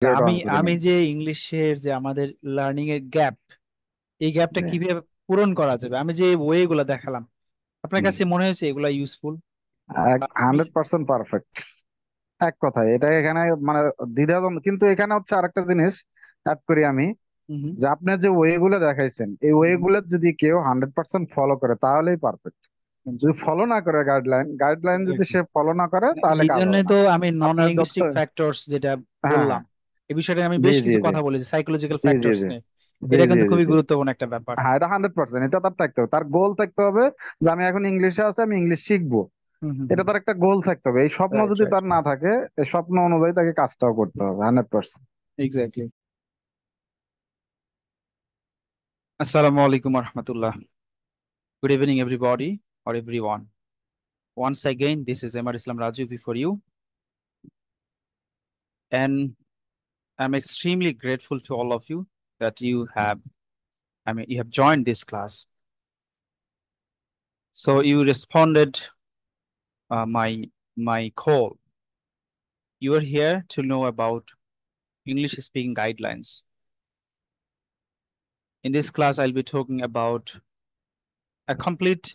জিরোটা আমি অন করে আমি নিই। যে ইংলিশের যে আমাদের লার্নিং এর গ্যাপ, এই গ্যাপটা জি। কিভাবে পূরণ করা যাবে, আমি যে ওয়ে গুলা দেখালাম, আপনার হুম। কাছে মনে হয়েছে এগুলা ইউজফুল? 100% পারফেক্ট। এক কথায় এটা এখানে মানে দ্বিধাদ্বন্দ্ব, কিন্তু এখানে হচ্ছে আরেকটা জিনিস অ্যাড করি আমি, যে আপনার যে ওয়ে গুলো দেখাইছেন এই ওয়ে গুলো যদি কেউ 100% ফলো করে তাহলেই পারফেক্ট। যদি ফলো না করে গাইডলাইন গাইডলাইন যদি এক্স্যাক্টলি। সে ফলো না করে তাহলে এই কাজ জন্য হবে না। তো আমি নন আপনার যত লিঙ্গুইস্টিক ফ্যাক্টরস যেটা হ্যাঁ বললাম, হ্যাঁ, এই বিষয়টা আমি জি বেশ জি কিছু জি কথা বলেছি, সাইকোলজিক্যাল জি জি ফ্যাক্টরস জি নিয়ে। জি এটা জি কিন্তু জি খুবই জি গুরুত্বপূর্ণ একটা ব্যাপার। হ্যাঁ, এটা 100% এটা তার থাকতে হবে, তার গোল থাকতে হবে যে আমি এখন ইংলিশে আছে, আমি ইংলিশ শিখবো। হুম হুম এটা হুম। তার একটা গোল থাকতে হবে, এই স্বপ্ন রাইট যদি রাইট। তার না থাকে, এই স্বপ্ন অনুযায়ী তাকে কাজটাও করতে হবে 100%। এক্স্যাক্টলি। আসসালামু আলাইকুম রহমতুল্লাহ। Good evening everybody or everyone. Once again, this is Emar Islam Raju before you, and I'm extremely grateful to all of you that you have joined this class. So you responded my call. You are here to know about English speaking guidelines. In this class, I'll be talking about a complete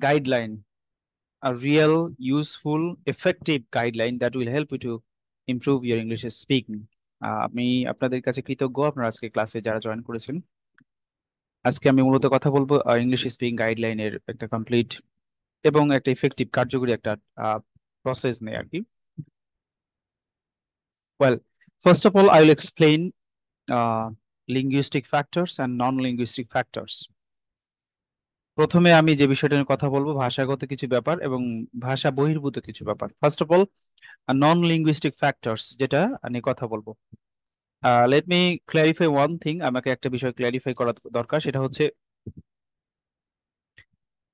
guideline, a real, useful, effective guideline that will help you to improve your English speaking. আমি আপনাদের কাছে কৃতজ্ঞ আপনারা আজকে ক্লাসে যারা join করেছেন। আজকে আমি মূলত কথা বলবো ইংলিশ স্পিকিং গাইডলাইনের একটা কমপ্লিট এবং একটা ইফেক্টিভ কার্যকরী একটা প্রসেস নেই আর কি। Well, first of all I will explain linguistic factors and non linguistic factors. প্রথমে আমি যে বিষয়টা নিয়ে কথা বলবো ভাষাগত কিছু ব্যাপার এবং ভাষা বহির্ভূত কিছু ব্যাপার। First of all non linguistic factors যেটা নিয়ে কথা বলবো। Let me clarify one thing, আমাকে একটা বিষয় ক্ল্যারিফাই করা দরকার, সেটা হচ্ছে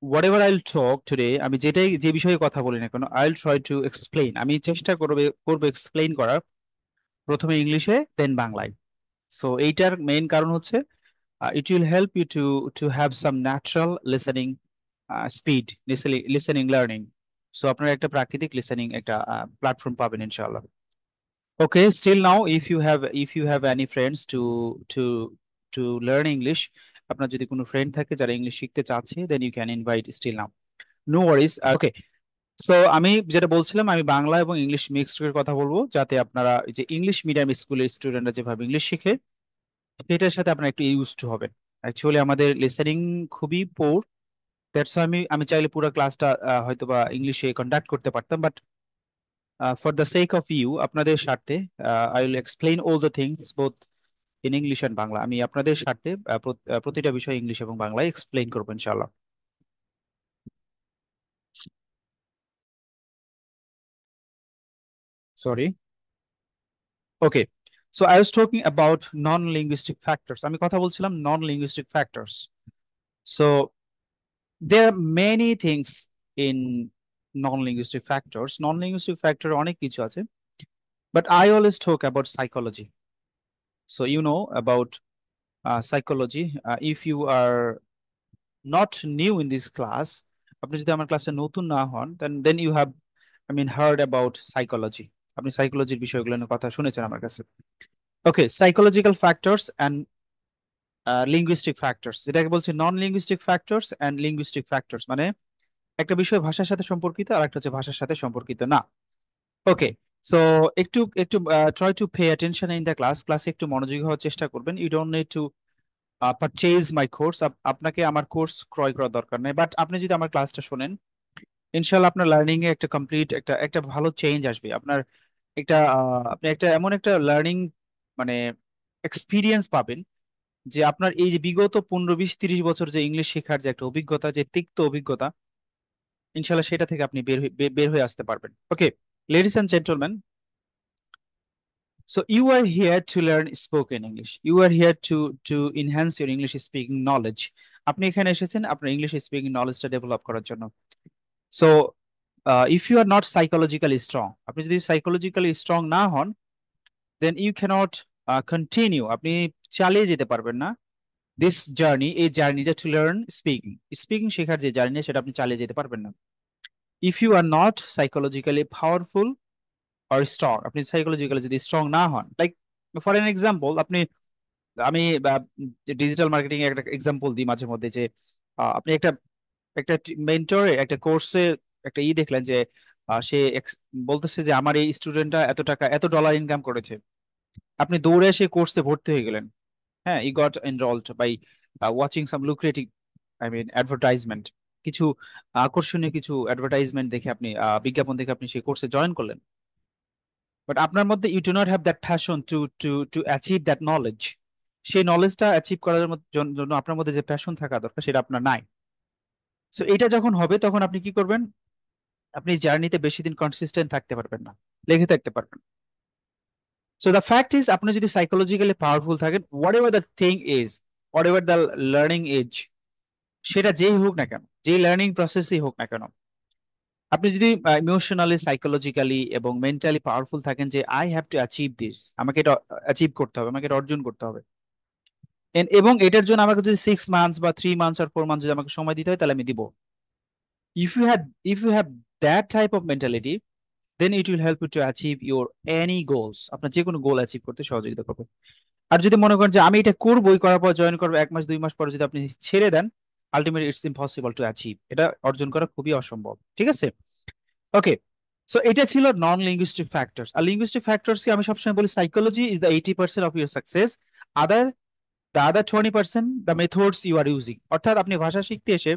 হোয়াট এভার আইল টক টুডে, আমি যে বিষয়ে কথা বলি না কেন, আইল ট্রাই টু এক্সপ্লেইন, আমি চেষ্টা করবো এক্সপ্লেইন করার, প্রথমে ইংলিশে দেন বাংলায়। সো এইটার মেইন কারণ হচ্ছে it will help you to have some natural listening speed, listening learning. So আপনারা একটা প্রাকৃতিক লিসেনিং একটা প্ল্যাটফর্ম পাবেন ইনশাআল্লাহ। Okay, still now if you have any friends to to learn English, আপনার যদি কোনো ফ্রেন্ড থাকে যারা ইংলিশ শিখতে চাচ্ছে, then you can invite still now, no worries. Okay, so আমি যেটা বলছিলাম, আমি বাংলা এবং ইংলিশ মিক্সড করে কথা বলবো, যাতে আপনারা এই যে ইংলিশ মিডিয়াম স্কুলের স্টুডেন্টরা যেভাবে ইংলিশ শিখে সেটার সাথে আপনারা একটু ইউজ টু হবেন। অ্যাকচুয়ালি আমাদের লিসেনিং খুবই পোর, দ্যাটস আমি আমি চাইলে পুরো ক্লাসটা হয়তো বা ইংলিশে কন্ডাক্ট করতে পারতাম, but for the sake of you, আপনাদের স্বার্থে I will explain all the things both in English and Bangla. আমি আপনাদের স্বার্থে প্রতিটা বিষয় ইংলিশ এবং বাংলায় এক্সপ্লেইন করবো ইনশাআল্লাহ। Sorry. Okay, so I was talking about non linguistic factors, আমি কথা বলছিলাম non linguistic factors. So there are many things in non-linguistic factors. Non-linguistic factor অনেক কিছু আছে, but I always talk about psychology. So you know about psychology. If you are not new in this class, আপনি যদি আমার ক্লাসে নতুন না হন, then you have, I mean, heard about psychology. আপনি সাইকোলজির বিষয়গুলো নিয়ে কথা শুনেছেন আমার কাছে। Okay, psychological factors and linguistic factors, যেটাকে বলছে non linguistic factors and linguistic factors, মানে একটা বিষয় ভাষার সাথে সম্পর্কিত আর একটা হচ্ছে ভাষার সাথে সম্পর্কিত না। ওকে, সো একটু একটু try to pay attention in the class, ক্লাসে একটু মনোযোগী হওয়ার চেষ্টা করবেন। You don't need to purchase my course, আপনাকে আমার কোর্স ক্রয় করার দরকার নেই, বাট আপনি যদি আমার ক্লাসটা শোনেন, ইনশাল্লাহ আপনার লার্নিং এ একটা কমপ্লিট একটা একটা ভালো চেঞ্জ আসবে। আপনার একটা আপনি একটা এমন একটা লার্নিং মানে এক্সপিরিয়েন্স পাবেন, যে আপনার এই যে বিগত 15 20 30 বছর যে ইংলিশ শেখার যে একটা অভিজ্ঞতা, যে তিক্ত অভিজ্ঞতা, ইনশাল্লাহ সেটা থেকে আপনি বের হয়ে আসতে পারবেন। Okay, ladies and gentleman, so you are here to learn spoken English. You are here to enhance your English speaking knowledge. আপনি এখানে এসেছেন আপনার ইংলিশ স্পিকিং নলেজটা ডেভেলপ করার জন্য। So if you are not psychologically strong, আপনি যদি psychologically strong না হন, দেন ইউ ক্যানট কন্টিনিউ, আপনি চালিয়ে যেতে পারবেন না দিস জার্নি, এই জার্নিটা টু লার্ন স্পিকিং। স্পিকিং শেখার যে জার্নি, সেটা আপনি চালিয়ে যেতে পারবেন না। If you are not psychologically powerful or strong, আপনি সাইকোলজিক্যালি যদি স্ট্রং না হন, লাইক ফর এন এক্সাম্পল, আমি ডিজিটাল মার্কেটিং এর একটা এক্সাম্পল দিই মাঝে মধ্যে, যে আপনি একটা একটা মেন্টরে একটা কোর্সে একটা দেখলেন যে সে বলতেছে যে আমার এই স্টুডেন্টটা এত টাকা এত ডলার ইনকাম করেছে, আপনি দৌড়ে সেই কোর্সে ভর্তি হয়ে গেলেন। হ্যাঁ, I got enrolled by watching some lucrative, I mean advertisement, কিছু আকর্ষণীয় কিছু অ্যাডভার্টাইজমেন্ট দেখে আপনি বিজ্ঞাপন দেখে আপনি সেই কোর্সে জয়েন করলেন। বাট আপনার মধ্যে you do not have that passion to to to achieve that knowledge. সেই নলেজটা অ্যাচিভ করার জন্য আপনার মধ্যে যে প্যাশন থাকা দরকার সেটা আপনার নাই। সো এটা যখন হবে তখন আপনি কি করবেন? আপনি জার্নিতে বেশি দিন কনসিস্টেন্ট থাকতে পারবেন না, লেগে থাকতে পারবেন। সো দ্য ফ্যাক্ট ইজ, আপনি যদি সাইকোলজিক্যালি পাওয়ারফুল থাকেন, whatever the thing is, whatever the learning is, সেটা যেই হোক না কেন, যেই লার্নিং প্রসেসই হোক না কেন, আপনি যদি ইমোশনালি, সাইকোলজিক্যালি এবং মেন্টালি পাওয়ারফুল থাকেন যে I have to achieve this, আমাকে এটা অ্যাচিভ করতে হবে, আমাকে এটা অর্জন করতে হবে, এবং এটার জন্য আমাকে যদি 6 মান্থস বা 3 মান্থস আর 4 মান্থস যদি আমাকে সময় দিতে হয় তাহলে আমি দিব। If you have that type of mentality, then it will help you to achieve your any goals, আপনার যে কোনো গোল অ্যাচিভ করতে সহযোগিতা করবে। আর যদি মনে করেন যে আমি এটা করবোই, করার পর জয়েন করবো, 1 মাস 2 মাস পরে যদি আপনি ছেড়ে দেন, ultimately it's impossible to achieve, এটা অর্জন করা খুবই অসম্ভব। ঠিক আছে, ওকে। সো এটা ছিল নন লিঙ্গুইস্টিক ফ্যাক্টরস। আর লিঙ্গুইস্টিক ফ্যাক্টরস কি আমি সবসময় বলি, psychology is the 80% of your success, other the other 20% the methods you are using. অর্থাৎ আপনি ভাষা শিখতে এসে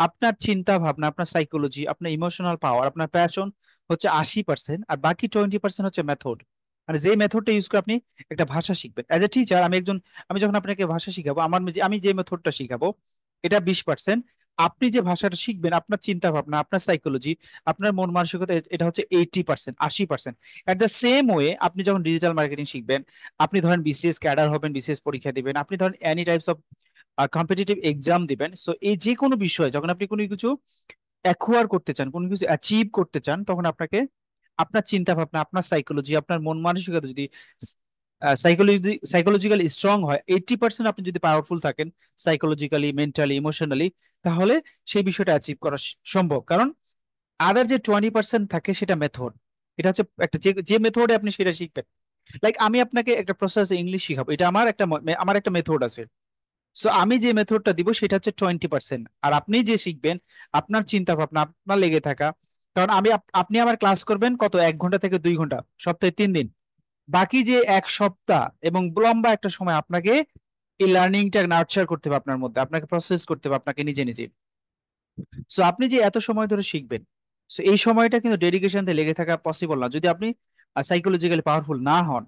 আপনার চিন্তা ভাবনা, আপনার সাইকোলজি, আপনার ইমোশনাল পাওয়ার, আপনার প্যাশন হচ্ছে 80%, আর বাকি 20% হচ্ছে মেথড। মানে যে মেথডটা ইউজ করে আপনি একটা ভাষা শিখবেন। অ্যাজ এ টিচার, আমি যখন আপনাকে ভাষা শিখাবো, আমি যে মেথডটা শিখাবো এটা 20%। আপনি যে ভাষাটা শিখবেন, আপনার চিন্তা ভাবনা, আপনার সাইকোলজি, আপনার মন মানসিকতা, এটা হচ্ছে 80%, 80%। এট দ্য সেম ওয়ে, আপনি যখন ডিজিটাল মার্কেটিং শিখবেন, আপনি ধরেন বিসিএস ক্যাডার হবেন, বিসিএস পরীক্ষা দিবেন, আপনি ধরেন any types of competitive exam দিবেন। সো এই যে কোনো বিষয় যখন আপনি কোনো কিছু অ্যাকোয়ার করতে চান, কোনো কিছু অ্যাচিভ করতে চান, তখন আপনাকে আপনার চিন্তা ভাবনা, আপনার সাইকোলজি, আপনার মন মানসিকতা যদি সাইকোলজিক্যালি স্ট্রং হয়, 80% আপনি যদি পাওয়ারফুল থাকেন সাইকোলজিক্যালি, মেন্টালি, ইমোশনালি, তাহলে সেই বিষয়টা অ্যাচিভ করা সম্ভব। কারণ আদার যে 20% থাকে সেটা মেথড, এটা হচ্ছে একটা যে মেথডে আপনি সেটা শিখবেন। লাইক আমি আপনাকে একটা প্রসেস ইংলিশ শিখাবো, এটা আমার একটা মেথড আছে। সো আমি যে মেথডটা দিব সেটা হচ্ছে 20%, আর আপনি যে শিখবেন আপনার চিন্তা ভাবনা, আপনার লেগে থাকা। কারণ আপনি আমার ক্লাস করবেন কত, 1 ঘন্টা থেকে 2 ঘন্টা, সপ্তাহে 3 দিন। বাকি যে 1 সপ্তাহ এবং লম্বা একটা সময় আপনাকে এই লার্নিংটা নার্চার করতে হবে আপনার মধ্যে, আপনাকে প্রসেস করতে হবে আপনাকে নিজে নিজে। সো আপনি যে এত সময় ধরে শিখবেন, সো এই সময়টা কিন্তু ডেডিকেশন দিয়ে লেগে থাকা পসিবল না যদি আপনি সাইকোলজিক্যালি পাওয়ারফুল না হন।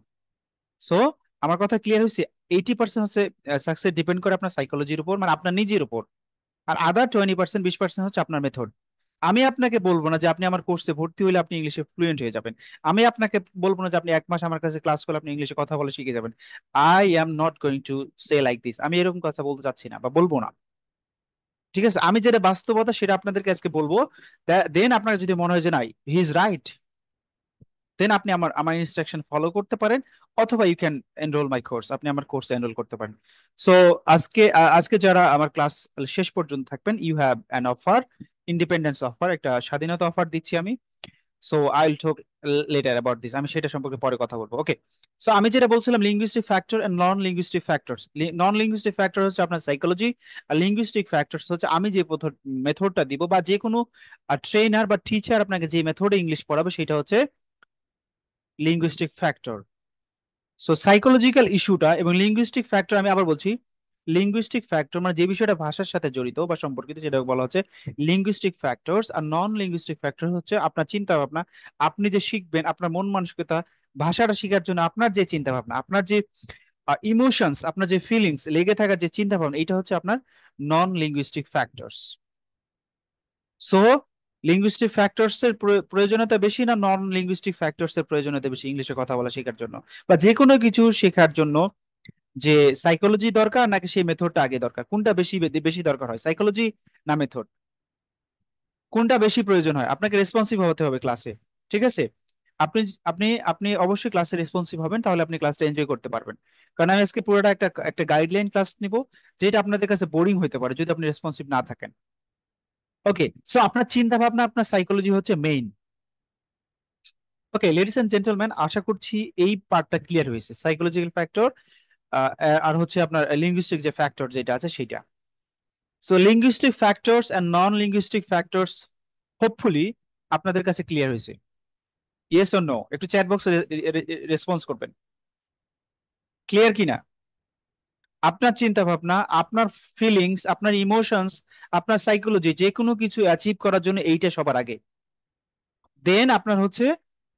সো আমার কথা ক্লিয়ার হয়েছে? 80% হচ্ছে সাকসেস ডিপেন্ড করে আপনার সাইকোলজির উপর, মানে আপনার নিজের উপর। আর আদার 20%, 20% হচ্ছে আপনার মেথড। আমি আপনাকে বলবো না যে আপনি আমার কোর্সে ভর্তি হলে আপনি ইংলিশে ফ্লুয়েন্ট হয়ে যাবেন। আমি আপনাকে বলবো না যে আপনি 1 মাস আমার কাছে ক্লাস করলে আপনি ইংলিশে কথা বলে শিখে যাবেন। I am not going to say like this, আমি এরকম কথা বলতে চাচ্ছি না বা বলবো না। ঠিক আছে, আমি যেটা বাস্তবতা সেটা আপনাদেরকে আজকে বলবো। দেন আপনার যদি মনে হয় যে নাই, হি ইজ রাইট, দেন আপনি আমার আমার ইনস্ট্রাকশন ফলো করতে পারেন, অথবা you can enrol my course, আপনি আমার কোর্সে এনরোল করতে পারেন। সো আজকে যারা আমার ক্লাস শেষ পর্যন্ত থাকবেন, you have an offer, independence offer, একটা স্বাধীনতা অফার দিচ্ছি আমি। So I will talk later about this, আমি সেটা সম্পর্কে পরে কথা বলবো। ওকে, সো আমি যেটা বলছিলাম, linguistic factor and non linguistic factors. Non linguistic factor হচ্ছে আপনার সাইকোলজি, আর লিঙ্গুইস্টিক ফ্যাক্টরস হচ্ছে আমি যে মেথডটা দিব, বা যে কোনো ট্রেনার বা টিচার আপনাকে যে মেথডে ইংলিশ পড়াবে সেটা হচ্ছে লিঙ্গুইস্টিক ফ্যাক্টর। সো সাইকোলজিক্যাল ইস্যুটা এবং লিঙ্গুইস্টিক ফ্যাক্টর, আমি আবার বলছি, লিঙ্গুইস্টিক ফ্যাক্টর মানে যে বিষয়টা ভাষার সাথে জড়িত বা সম্পর্কিত সেটা বলা হচ্ছে লিঙ্গুইস্টিক ফ্যাক্টরস। আর নন লিঙ্গুইস্টিক ফ্যাক্টর হচ্ছে আপনার চিন্তা ভাবনা, আপনি যে শিখবেন, আপনার মন মানসিকতা, ভাষাটা শেখার জন্য আপনার যে চিন্তা ভাবনা, আপনার যে ইমোশনস, আপনার যে ফিলিংস, লেগে থাকার যে চিন্তা ভাবনা, এটা হচ্ছে আপনার non linguistic factors. So linguistic factors এর প্রয়োজনীয়তা বেশি না নন লিঙ্গুইস্টিক ফ্যাক্টরস এর প্রয়োজনীয়তা বেশি ইংলিশে কথা বলা শেখার জন্য, বা যে কোনো কিছু শেখার জন্য? যে সাইকোলজি দরকার নাকি সেই মেথডটা আগে দরকার, কোনটা বেশি বেশি দরকার হয়, সাইকোলজি না মেথড? কোনটা বেশি প্রয়োজন হয়? আপনাকে রেসপন্সিভ হতে হবে ক্লাসে। ঠিক আছে, আপনি আপনি আপনি অবশ্যই ক্লাসে রেসপন্সিভ হবেন, তাহলে আপনি ক্লাসটা এনজয় করতে পারবেন। কারণ আমি আজকে পুরোটা একটা একটা গাইডলাইন ক্লাস নিব, যেটা আপনাদের কাছে বোরিং হতে পারে যদি আপনি রেসপন্সিভ না থাকেন। ওকে, সো আপনার চিন্তা ভাবনা, আপনার সাইকোলজি হচ্ছে main. Okay ladies and gentleman, আশা করছি এই পার্টটা ক্লিয়ার হয়েছে, সাইকোলজিক্যাল ফ্যাক্টর আর হচ্ছে আপনার লিঙ্গুইস্টিক যে ফ্যাক্টর যেটা আছে সেটা। So linguistic factors and non linguistic factors hopefully আপনাদের কাছে ক্লিয়ার হয়েছে। ইয়েস অর নো, একটু চ্যাট বক্সে রেসপন্স করবেন, ক্লিয়ার কিনা? আপনার চিন্তা ভাবনা, আপনার ফিলিংস, আপনার ইমোশনস, আপনার সাইকোলজি, যে কোনো কিছু অ্যাচিভ করার জন্য এইটা সবার আগে, দেন আপনার হচ্ছে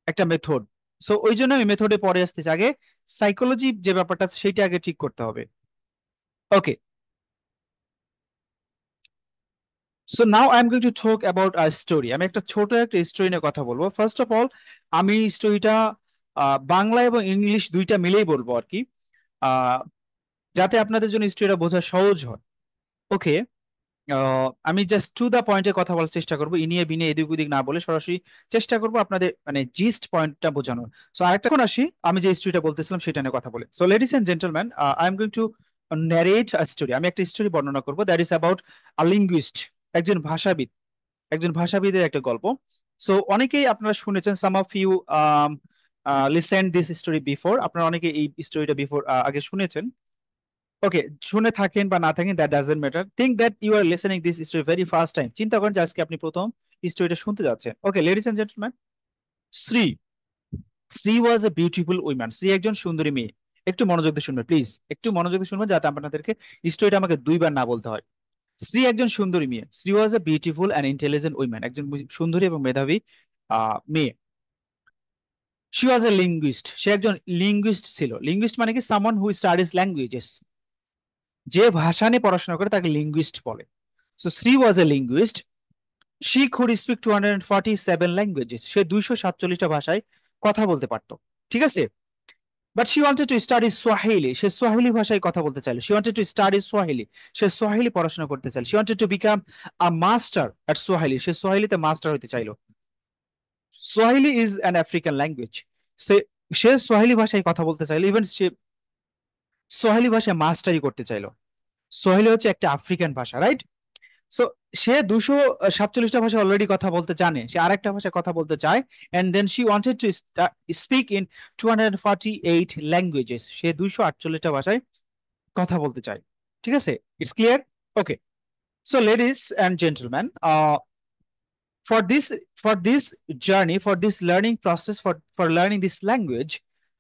একটা মেথড। সো ওই জন্য আমি মেথডে পরে আসতেছি, আগে সাইকোলজি যে ব্যাপারটা আছে সেইটা আগে ঠিক করতে হবে। Okay, so now I am going to talk about a story. আমি একটা ছোট একটা স্টোরি নিয়ে কথা বলবো। ফার্স্ট অফ অল আমি স্টোরিটা বাংলা এবং ইংলিশ দুইটা মিলেই বলবো আর কি, আহ, যাতে আপনাদের জন্য স্টোরিটা বোঝা সহজ হয়। ওকে, আমি জাস্ট টু দা পয়েন্টে কথা বলার চেষ্টা করবো, ইনিয়ে বিনিয়ে এদিক ওদিক না বলে সরাসরি চেষ্টা করবো আপনাদের মানে জিস্ট পয়েন্টটা বোঝানোর। সো আরেকটা এখন আসি, আমি যে স্টোরিটা বলতেছিলাম সেটা নিয়ে কথা বলে। So ladies and gentleman, I am going to narrate a story. আমি একটা স্টোরি বর্ণনা করবো, that is about a linguist, একজন ভাষাবিদ, একজন ভাষাবিদের একটা গল্প। সো অনেকেই আপনারা শুনেছেন, some of you listen this story before, আপনারা অনেকে এই স্টোরিটা বিফোর আগে শুনেছেন। ওকে, শুনে থাকেন বা না থাকেন that doesn't matter, think that you are listening this story very first time, চিন্তা করেন যে আজকে আপনি প্রথম স্টোরিটা শুনতে যাচ্ছেন। Okay ladies and gentleman, Shri, Shri was a beautiful woman. Shri একজন সুন্দরী মেয়ে। একটু মনোযোগ দিয়ে শুনবেন প্লিজ, একটু মনোযোগ দিয়ে শুনবেন যাতে আপনাদেরকে স্টোরিটা আমাকে দুইবার না বলতে হয়। শ্রী একজন সুন্দরী মেয়ে। Shri was a beautiful and intelligent woman, একজন সুন্দরী এবং মেধাবী মেয়ে। শি ওয়াজ এ লিঙ্গুইস্ট, সে একজন লিঙ্গুইস্ট ছিল। লিঙ্গুইস্ট মানে কি? সামওয়ান হু স্টাডিজ ল্যাঙ্গুয়েজেস, যে ভাষা নিয়ে পড়াশোনা করে তাকে লিঙ্গুইস্ট বলে। So Shri was a linguist, she could speak 247 languages, সে 247টা ভাষায় কথা বলতে পারতো, ঠিক আছে। But she wanted to study Swahili, সে সোয়াহিলি ভাষায় কথা বলতে চাইলো। She wanted to study Swahili, সে সোয়াহিলি পড়াশোনা করতে চাইল। She wanted to become a master at Swahili, সে সোয়াহিলিতে মাস্টার হতে চাইলো। Swahili is an African language, সে সে সোয়াহিলি ভাষায় কথা বলতে চাইলো, ইভেন সে সোয়াহিলি ভাষায় মাস্টারি করতে চাইলো। সোয়াহিলি হচ্ছে একটা আফ্রিকান ভাষা, রাইট? সো সে 247টা ভাষা অলরেডি কথা বলতে জানে, সে আরেকটা ভাষায় কথা বলতে চায়। And then she wanted to speak in 248 languages, সে 248টা ভাষায় কথা বলতে চায়, ঠিক আছে। It's clear? Okay, so ladies and gentleman, for this for this journey, for this learning process, for learning this language,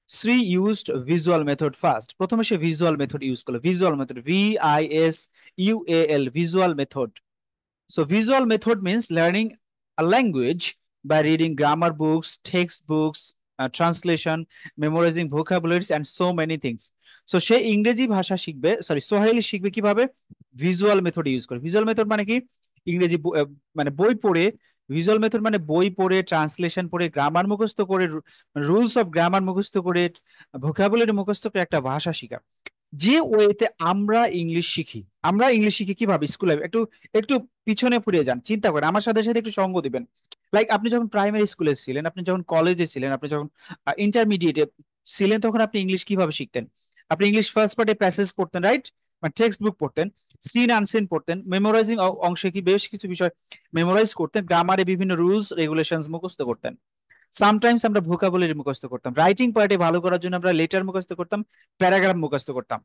Sri used visual method first. প্রথমে সে visual method use করলো, visual method, VISUAL, visual method. So visual method means learning a language by reading grammar books, textbooks, translation, memorizing vocabularies and so many things. So সে ইংরেজি ভাষা শিখবে, sorry Soheli শিখবে কিভাবে? Visual method use করে। Visual method মানে কি? ইংরেজি মানে বই পড়ে, ভিজুয়াল মেথড মানে বই পড়ে, ট্রান্সলেশন পড়ে, গ্রামার মুখস্থ করে, রুলস অফ গ্রামার মুখস্থ করে, ভোকাবুলারি মুখস্থ করে একটা ভাষা শিখা। যে ওয়েতে আমরা ইংলিশ শিখি, আমরা ইংলিশ শিখি কিভাবে? স্কুলে একটু একটু পিছনে ফিরে যান, চিন্তা করেন, আমার সাথে সাথে একটু সঙ্গ দিবেন। লাইক আপনি যখন প্রাইমারি স্কুলে ছিলেন, আপনি যখন কলেজে ছিলেন, আপনি যখন ইন্টারমিডিয়েটে ছিলেন, তখন আপনি ইংলিশ কিভাবে শিখতেন? আপনি ইংলিশ ফার্স্ট পার্টে প্যাসেজ পড়তেন, রাইট? মানে টেক্সট বুক পড়তেন, সিন আনসিন পড়তেন, মেমোরাইজিং অংশে কি বেশ কিছু বিষয় মেমোরাইজ করতেন, গ্রামারে বিভিন্ন রুলস রেগুলেশনস মুখস্থ করতেন। সামটাইমস আমরা ভোকাবুলারি মুখস্থ করতাম, রাইটিং পার্টে ভালো করার জন্য আমরা লেটার মুখস্থ করতাম, প্যারাগ্রাফ মুখস্থ করতাম,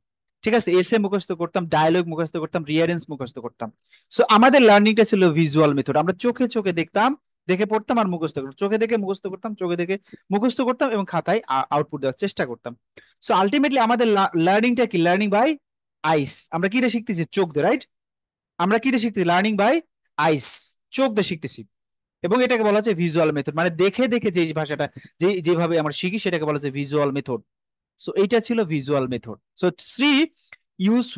ঠিক আছে, এসে মুখস্থ করতাম, ডায়লগ মুখস্থ করতাম, রিয়ারেন্স মুখস্থ করতাম। সো আমাদের লার্নিংটা ছিল ভিজুয়াল মেথড, আমরা চোখে চোখে দেখতাম, দেখে পড়তাম আর মুখস্থ করতাম, চোখে দেখে মুখস্থ করতাম, চোখে দেখে মুখস্থ করতাম এবং খাতায় আউটপুট দেওয়ার চেষ্টা করতাম। সো আলটিমেটলি আমাদের লার্নিংটা কি? লার্নিং বাই আইস। আমরা কি দিয়ে শিখতেছি? চোখ দিয়ে, রাইট? আমরা কি দিয়ে শিখতেছি? লার্নিং বাই আইস, চোখ দিয়ে শিখতেছি। এবং এটাকে বলা হচ্ছে ভিজুয়াল মেথড, মানে দেখে দেখে যে ভাষাটা, যেভাবে আমরা শিখি সেটাকে বলা হচ্ছে ভিজুয়াল মেথড। সো এইটা ছিল visual method. So Shri used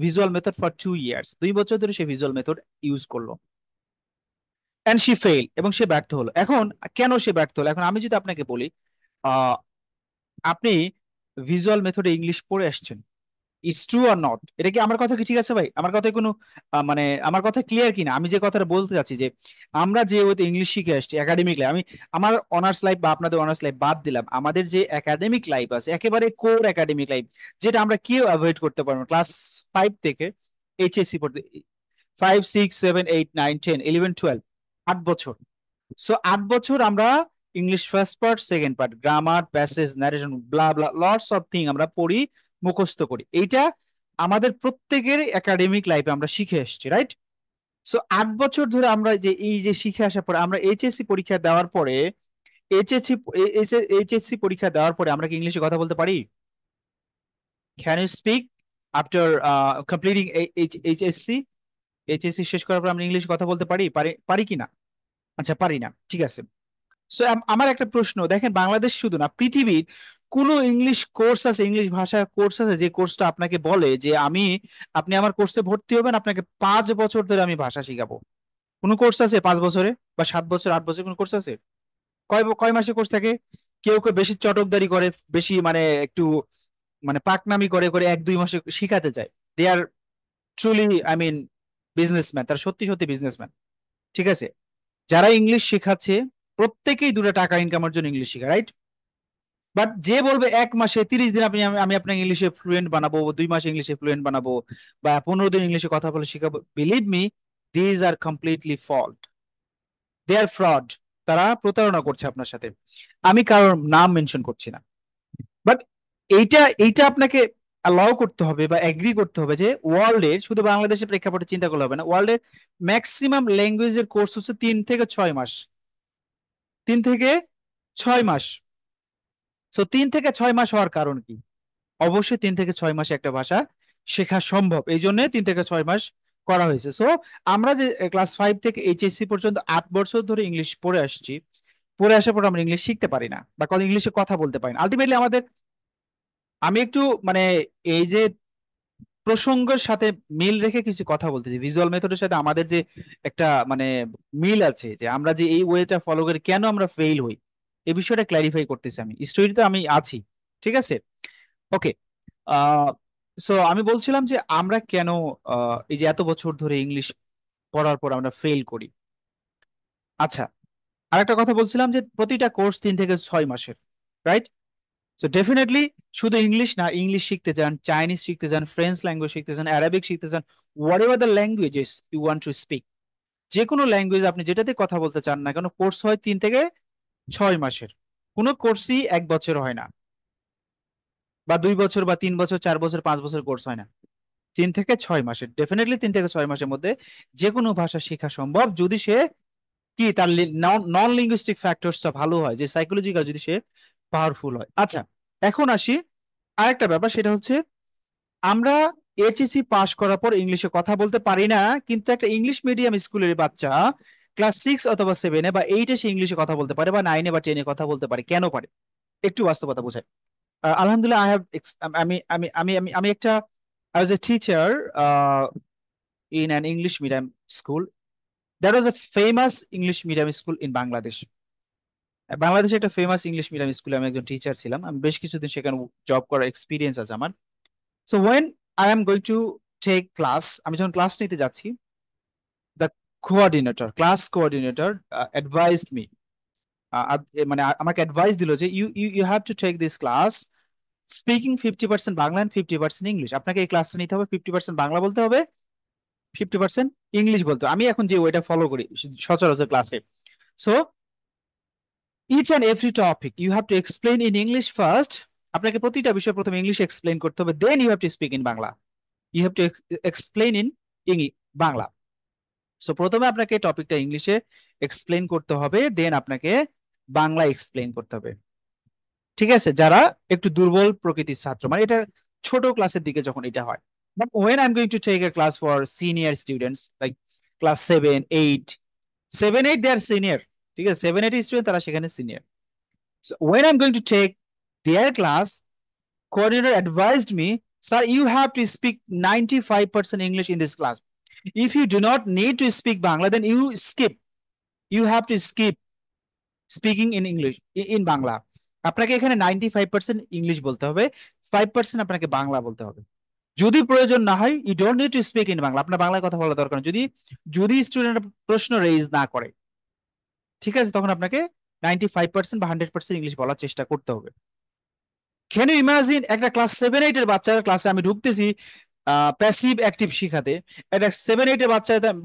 visual method for 2 years, 2 বছর ধরে সে ভিজুয়াল মেথড ইউজ করলো। এন্ড শি ফেল, এবং সে ব্যর্থ হলো। এখন কেন সে ব্যর্থ হলো? এখন আমি যদি আপনাকে বলি, আহ আপনি ভিজুয়াল মেথডে ইংলিশ পড়ে আসছেন, ইটস ট্রু আর নট? এটা কি আমার কথা কি ঠিক আছে ভাই? আমার কথায় কোনো মানে আমার কথা ক্লিয়ার কিনা? আমি যে কথাটা বলতে চাচ্ছি যে আমরা যে ওইতে ইংলিশ শিখে আসছি একাডেমিক লাইফ, আমি আমার অনার্স লাইফ বা আপনাদের অনার্স লাইফ বাদ দিলাম, আমাদের যে একাডেমিক লাইফ আছে, একেবারে কোর একাডেমিক লাইফ, যেটা আমরা কেউ অ্যাভয়েড করতে পারবো না, ক্লাস 5 থেকে এইচএসসি পড়তে, 5, 6, 7, 8, 9, 10, 11, 12, 8 বছর। সো 8 বছর আমরা English first part, second part, grammar, passage, narration, blah blah, lots of thing আমরা পড়ি, মুখস্থ করি। এইটা আমাদের প্রত্যেকের একাডেমিক লাইফে আমরা শিখে এসেছি, রাইট? সো 8 বছর ধরে আমরা যে এই যে শিখে আসার পরে আমরা এইচএসসি পরীক্ষা দেওয়ার পরে, এইচএসসি এইচএসসি পরীক্ষা দেওয়ার পরে আমরা কি ইংলিশে কথা বলতে পারি? Can you speak after completing HSC? HSC শেষ করার পর আমরা ইংলিশে কথা বলতে পারি পারি পারি কি না? আচ্ছা, পারি না, ঠিক আছে। সো আমার একটা প্রশ্ন, দেখেন বাংলাদেশ শুধু না, পৃথিবীর কোন ইংলিশ কোর্স আছে, ইংলিশ ভাষা কোর্স আছে যে কোর্সটা আপনাকে বলে যে আপনি আমার কোর্সে ভর্তি হবেন, আপনাকে 5 বছর ধরে আমি ভাষা শিখাবো? কোন কোর্স আছে 5 বছরে বা 7 বছর 8 বছর কোন কোর্স আছে? কয় কয় মাসে কোর্স থাকে? কেউ কেউ বেশি চটকদারি করে, বেশি মানে একটু মানে পাকনামি করে করে 1-2 মাসে শিখাতে যায়। They are truly, I mean, businessman, তারা সত্যি সত্যি বিজনেসম্যান, ঠিক আছে? যারা ইংলিশ শেখাচ্ছে প্রত্যেকেই দুটো টাকা ইনকামের জন্য ইংলিশ শেখা, রাইট? বাট যে বলবে 1 মাসে 30 দিন আপনি আমি আপনাকে ইংলিশে ফ্লুয়েন্ট বানাবো, 2 মাসে ইংলিশে ফ্লুয়েন্ট বানাবো, বা 15 দিন ইংলিশে কথা বলে শিখাবো, believe me, these are completely fault, they are fraud. তারা প্রতারণা করছে আপনার সাথে। আমি কারোর নাম মেনশন করছি না, বাট এইটা এইটা আপনাকে অ্যালাউ করতে হবে বা এগ্রি করতে হবে যে ওয়ার্ল্ডের, শুধু বাংলাদেশের প্রেক্ষাপটে চিন্তা করলে হবে না, ওয়ার্ল্ডের ম্যাক্সিমাম ল্যাঙ্গুয়েজের কোর্স হচ্ছে 3 থেকে 6 মাস। 3 থেকে 6 মাস। সো 3 থেকে 6 মাস হওয়ার কারণ কি? অবশ্যই 3 থেকে 6 মাসে একটা ভাষা শেখা সম্ভব, এই জন্য 3 থেকে 6 মাস করা হয়েছে। সো আমরা যে ক্লাস 5 থেকে এইচএসসি পর্যন্ত 8 বছর ধরে ইংলিশ পড়ে আসছি, পড়ে আসার পর আমরা ইংলিশ শিখতে পারি না বা ইংলিশে কথা বলতে পারি না আলটিমেটলি আমাদের। আমি একটু মানে এই যে প্রসঙ্গের সাথে মিল রেখে কিছু কথা বলতেছি, ভিজুয়াল মেথডের সাথে আমাদের যে একটা মানে মিল আছে, যে আমরা যে এই ওয়েটা ফলো করি কেন আমরা ফেল হই, এই বিষয়টা ক্ল্যারিফাই করতেছি। আমি স্টোরিতে আমি আছি, ঠিক আছে? ওকে। আহ সো আমি বলছিলাম যে আমরা কেন এই যে এত বছর ধরে ইংলিশ পড়ার পর আমরা ফেল করি। আচ্ছা, আরেকটা কথা বলছিলাম যে প্রতিটা কোর্স 3 থেকে 6 মাসের, রাইট? সো ডেফিনেটলি শুধু ইংলিশ না, ইংলিশ শিখতে চান, চাইনিজ শিখতে চান, ফ্রেঞ্চ ল্যাঙ্গুয়েজ শিখতে চান, অ্যারাবিক শিখতে চান, whatever the languages you want to speak, যে কোনো ল্যাঙ্গুয়েজ আপনি যেটাতে কথা বলতে চান না কেন, কোর্স হয় 3 থেকে 6 মাসের। কোনো কোর্সই 1 বছর হয় না, বা 2 বছর বা 3 বছর 4 বছর 5 বছর কোর্স হয় না। 3 থেকে 6 মাসের, ডেফিনেটলি 3 থেকে 6 মাসের মধ্যে যে কোনো ভাষা শেখা সম্ভব, যদি সে কি তার নন লিঙ্গুইস্টিক ফ্যাক্টরসটা ভালো হয়, যে সাইকোলজিক্যাল যদি সে পাওয়ারফুল হয়। আচ্ছা, এখন আসি আরেকটা ব্যাপার, সেটা হচ্ছে আমরা এইচএসসি পাস করার পর ইংলিশে কথা বলতে পারি না, কিন্তু একটা ইংলিশ মিডিয়াম স্কুলের বাচ্চা ক্লাস 6 অথবা 7 বা 8-এ সে ইংলিশে কথা বলতে পারে, বা 9-এ বা 10-এ কথা বলতে পারে। কেন পারে? একটু বাস্তবতা বোঝায়। আলহামদুলিল্লাহ, আই হ্যাভ আমি আমি আমি আমি আমি একটা as a teacher in an English medium school. That was a famous English medium school in Bangladesh. বাংলাদেশে একটা ফেমাস ইংলিশ মিডিয়াম স্কুলে আমি একজন টিচার ছিলাম। আমি বেশ কিছুদিন সেখানে জব করার এক্সপিরিয়েন্স আছে আমার। So when I am going to take class, আমি যখন ক্লাস নিতে যাচ্ছি, the coordinator, class coordinator advised me, মানে আমাকে অ্যাডভাইস দিল যে you you you have to take this class speaking 50% Bangla and 50% English. আপনাকে এই ক্লাসটা নিতে হবে, 50% বাংলা বলতে হবে, 50% ইংলিশ বলতে হবে। আমি এখন যে ওইটা ফলো করি সচরাচর ক্লাসে। So each and every topic you have to explain in English first. আপনাকে প্রতিটা বিষয় প্রথমে ইংলিশে এক্সপ্লেইন করতে হবে, then you have to speak in Bangla. You have to explain in Bangla. So প্রথমে আপনাকে টপিকটা ইংলিশে এক্সপ্লেইন করতে হবে, দেন আপনাকে বাংলা এক্সপ্লেইন করতে হবে, ঠিক আছে? যারা একটু দুর্বল প্রকৃতির ছাত্র, মানে এটা ছোট ক্লাসের দিকে যখন এটা হয়। But when I am going to take a class for senior students like class 7, 8 they are senior, ঠিক আছে? 7, 8 স্টুডেন্ট তারা সেখানে senior. So when I'm going to take their class, coordinator advised me, sir, you have to speak 95% English in this class. If you do not need to speak Bangla, then you skip. You have to skip speaking in English, in Bangla. আপনাকে এখানে 95% English বলতে হবে, 5% আপনাকে বাংলা বলতে হবে। যদি প্রয়োজন না হয়, you don't need to speak in Bangla, আপনার বাংলায় কথা বলা দরকার নেই। যদি যদি স্টুডেন্ট প্রশ্ন রেইজ না করে, ঠিক আছে, তখন আপনাকে 95% বা 100% ইংলিশ বলার চেষ্টা করতে হবে। ক্যান ইউ ইমাজিন, একটা ক্লাস 7, 8 এর বাচ্চার ক্লাসে আমি ঢুকতেছি প্যাসিভ অ্যাক্টিভ শিখাতে, একটা 7, 8 এর